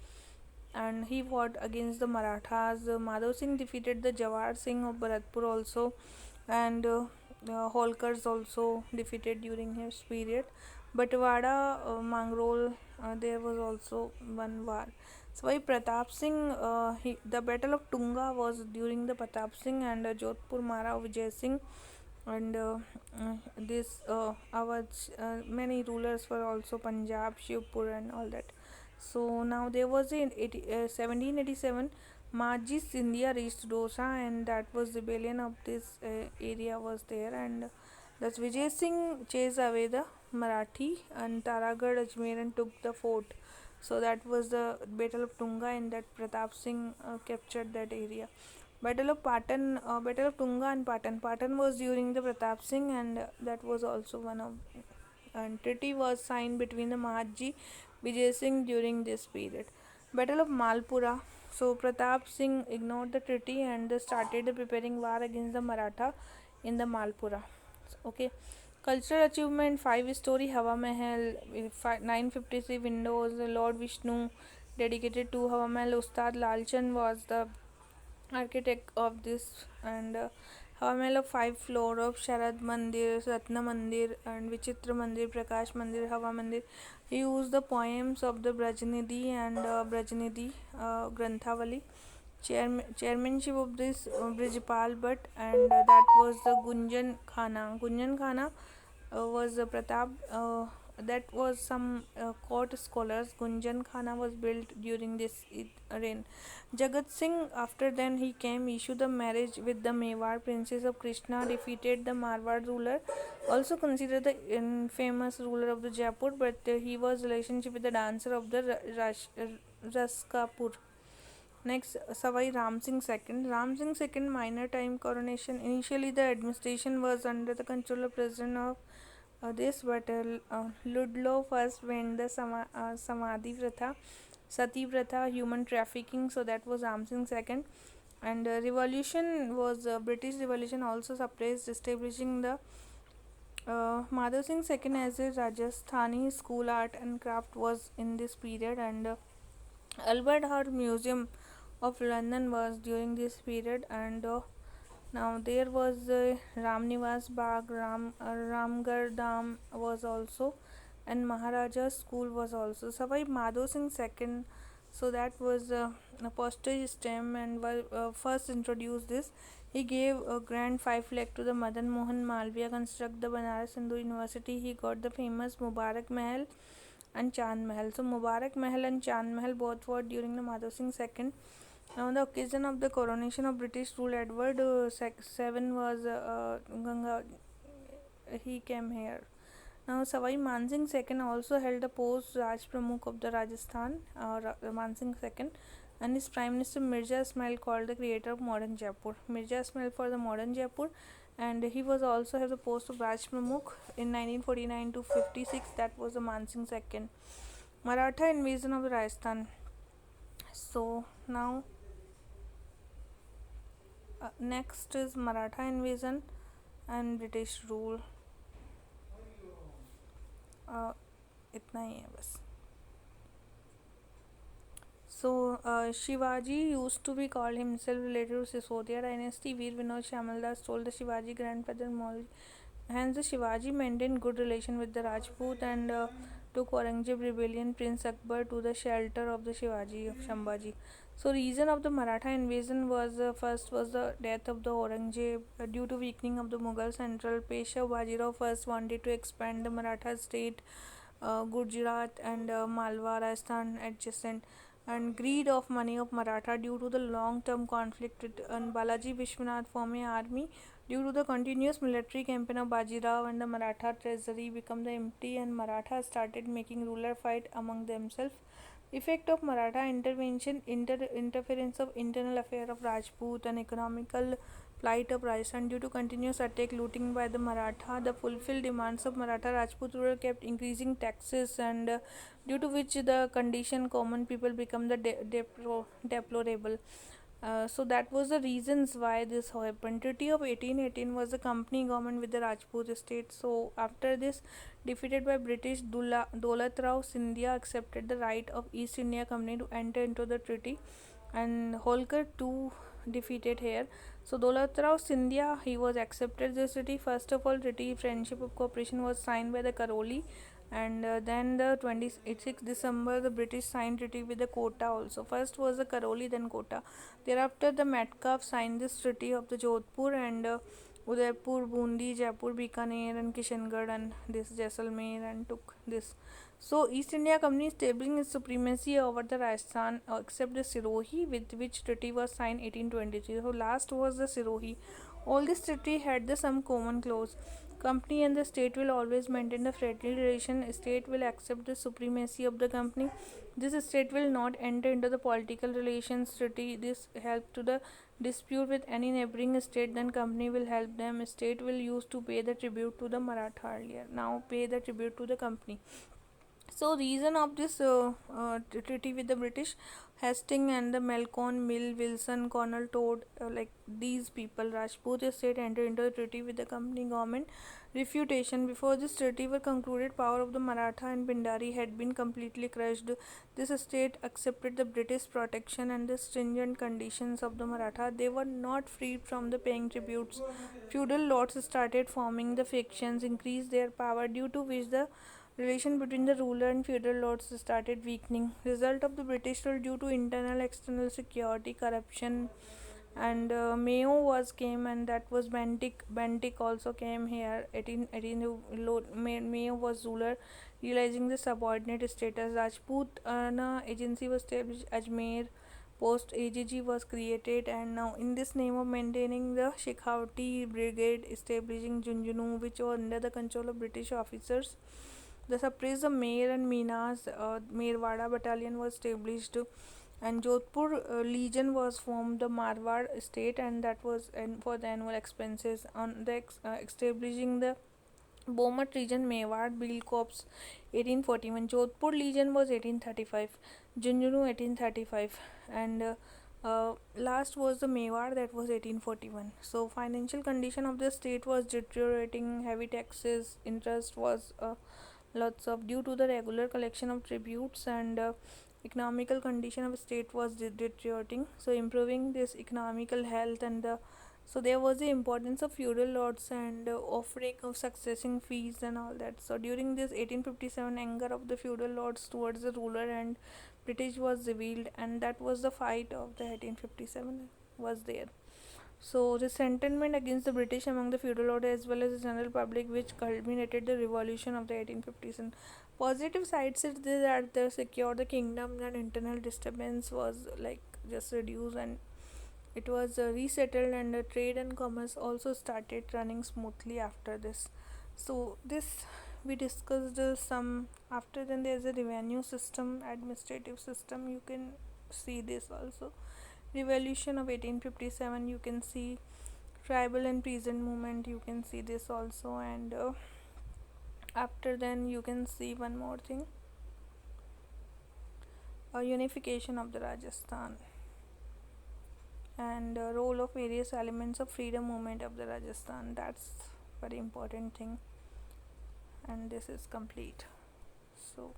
and he fought against the Marathas. Madhav Singh defeated the Jawar Singh of Bharatpur also, and the Holkars also defeated during his period. Batwada, Mangrol, there was also one war. So why Pratap Singh, the Battle of Tunga was during the Pratap Singh and Jodhpur Mara of Vijay Singh, and this Awadh, many rulers were also Punjab, Shivpur, and all that. So now there was in 1787, Maji Scindia reached Dosa, and that was rebellion of this area was there, and thus Vijay Singh chased away the Marathi, and Taragarh, Ajmer, and took the fort. So that was the Battle of Tunga, and that Pratap Singh captured that area. Battle of Patan, Battle of Tunga and Patan. Patan was during the Pratap Singh, and that was also one of. And treaty was signed between the Mahaji Vijay Singh during this period. Battle of Malpura. So Pratap Singh ignored the treaty and started preparing war against the Maratha in the Malpura. Okay. Cultural achievement: 5-story Hawa Mahal, 953 windows. Lord Vishnu dedicated to Hawa Mahal. Ustad Lalchand was the architect of this, and Hawa Mahal of 5 floor of Sharad Mandir, Ratna Mandir, and Vichitra Mandir, Prakash Mandir, Hawa Mandir. He used the poems of the Brajnidhi and Brajnidhi Granthavali. Chairmanship of this Brijpal Bhatt, and that was the Gunjan Khana. Gunjan Khana was Pratap. That was some court scholars. Gunjan Khana was built during this reign. Jagat Singh, after then he came, issued the marriage with the Mewar princess of Krishna, defeated the Marwar ruler, also considered the infamous ruler of the Jaipur, but he was relationship with the dancer of the Raskapur. Next, Savai Ram Singh II. Ram Singh II minor time coronation. Initially, the administration was under the control of President of this, but Ludlow first went the Samadhi Pratha, Sati Pratha, human trafficking. So that was Ram Singh II. And revolution was British Revolution also suppressed, establishing the Madhav Singh II as a Rajasthani school art and craft was in this period, and Albert Hall Museum of London was during this period, and now there was Ram Nivas Bagh, Ramgarh Dam was also, and Maharaja's school was also. Savai Madhav Singh II, so that was a postage stamp, and first introduced this. He gave a grand 5 lakh to the Madan Mohan Malviya construct the Banaras Hindu University. He got the famous Mubarak Mahal and Chand Mahal. So Mubarak Mahal and Chand Mahal both were during the Madhav Singh II. Now, on the occasion of the coronation of British rule, Edward VII was Ganga. He came here. Now, Savai Mansingh II also held the post Raj Pramukh of the Rajasthan, Mansingh II, and his Prime Minister Mirza Ismail called the creator of modern Jaipur. Mirza Ismail for the modern Jaipur, and he was also have the post of Raj Pramukh in 1949 to 56. That was the Mansingh II. Maratha invasion of the Rajasthan. So now next is Maratha invasion and British rule. इतना ही है बस. So Shivaji used to be called himself related to Sisodiya dynasty. Veer Vinod Shamaldas told the Shivaji grandfather Maul. Hence the Shivaji maintained good relation with the Rajput and took Aurangzeb rebellion Prince Akbar to the shelter of the Shivaji of Shambhaji. So reason of the Maratha invasion was first was the death of the Aurangzeb due to weakening of the Mughal central. Peshwa Bajirao first wanted to expand the Maratha state, Gujarat and Malwa, Rajasthan adjacent, and greed of money of Maratha due to the long-term conflict with Balaji Vishwanath formed an army. Due to the continuous military campaign of Bajirao and the Maratha treasury became the empty, and Maratha started making ruler fight among themselves. Effect of Maratha intervention, interference of internal affair of Rajput, and economical plight of Rajasthan due to continuous attack looting by the Maratha. The fulfilled demands of Maratha Rajput ruler kept increasing taxes, and due to which the condition common people become the deplorable. So that was the reasons why this happened. Treaty of 1818 was a company government with the Rajput state. So after this, defeated by British, Daulat Rao Scindia accepted the right of East India Company to enter into the treaty, and Holkar too defeated here. So Daulat Rao Scindia, he was accepted this treaty. First of all, treaty friendship of cooperation was signed by the Karoli, and then the 26th December the British signed treaty with the Kota also. First was the Karoli, then Kota. Thereafter the Metcalfe signed this treaty of the Jodhpur, and Udaipur, Bundi, Jaipur, Bikaner and Kishangarh and this Jaisalmer, and took this. So East India Company establishing its supremacy over the Rajasthan, except the Sirohi, with which treaty was signed 1823. So last was the Sirohi. All this treaty had the some common clause. Company and the state will always maintain a friendly relation. State will accept the supremacy of the company. This state will not enter into the political relations treaty. This help to the dispute with any neighboring state. Then company will help them. State will use to pay the tribute to the Maratha earlier. Now pay the tribute to the company. So reason of this treaty with the British, Hastings and the Malcolm Mill, Wilson, Colonel Todd, like these people, Rajput estate entered into the treaty with the company government. Refutation: before this treaty were concluded, power of the Maratha and Bindari had been completely crushed. This state accepted the British protection and the stringent conditions of the Maratha. They were not freed from the paying tributes. Feudal lords started forming the factions, increased their power, due to which the relation between the ruler and feudal lords started weakening. Result of the British rule due to internal external security, corruption, and Mayo was came, and that was Bentic. Bentic also came here. 1818 Mayo was ruler, realizing the subordinate status. Rajput agency was established. Ajmer post AGG was created, and now in this name of maintaining the Shekhawati brigade, establishing Junjunu, which was under the control of British officers. The suppressed Mayor and Meenas Merwada battalion was established, and Jodhpur Legion was formed, the Marwar state, and that was for the annual expenses. On the establishing the Beaumont region, Mewar Bill Corps 1841. Jodhpur Legion was 1835. Junjunu 1835, and last was the Mewar, that was 1841. So financial condition of the state was deteriorating. Heavy taxes, interest was lots of, due to the regular collection of tributes, and economical condition of state was deteriorating. So improving this economical health, and so there was the importance of feudal lords, and offering of successing fees and all that. So during this 1857, anger of the feudal lords towards the ruler and British was revealed, and that was the fight of the 1857 was there. So resentment against the British among the feudal order as well as the general public, which culminated the revolution of the 1850s. And positive sides is that the secure the kingdom, and internal disturbance was like just reduced, and it was resettled, and trade and commerce also started running smoothly after this. So this we discussed some. After then there's a revenue system, administrative system. You can see this also. Revolution of 1857, you can see tribal and peasant movement, you can see this also, and after then you can see one more thing, unification of the Rajasthan, and role of various elements of freedom movement of the Rajasthan. That's very important thing, and this is complete. So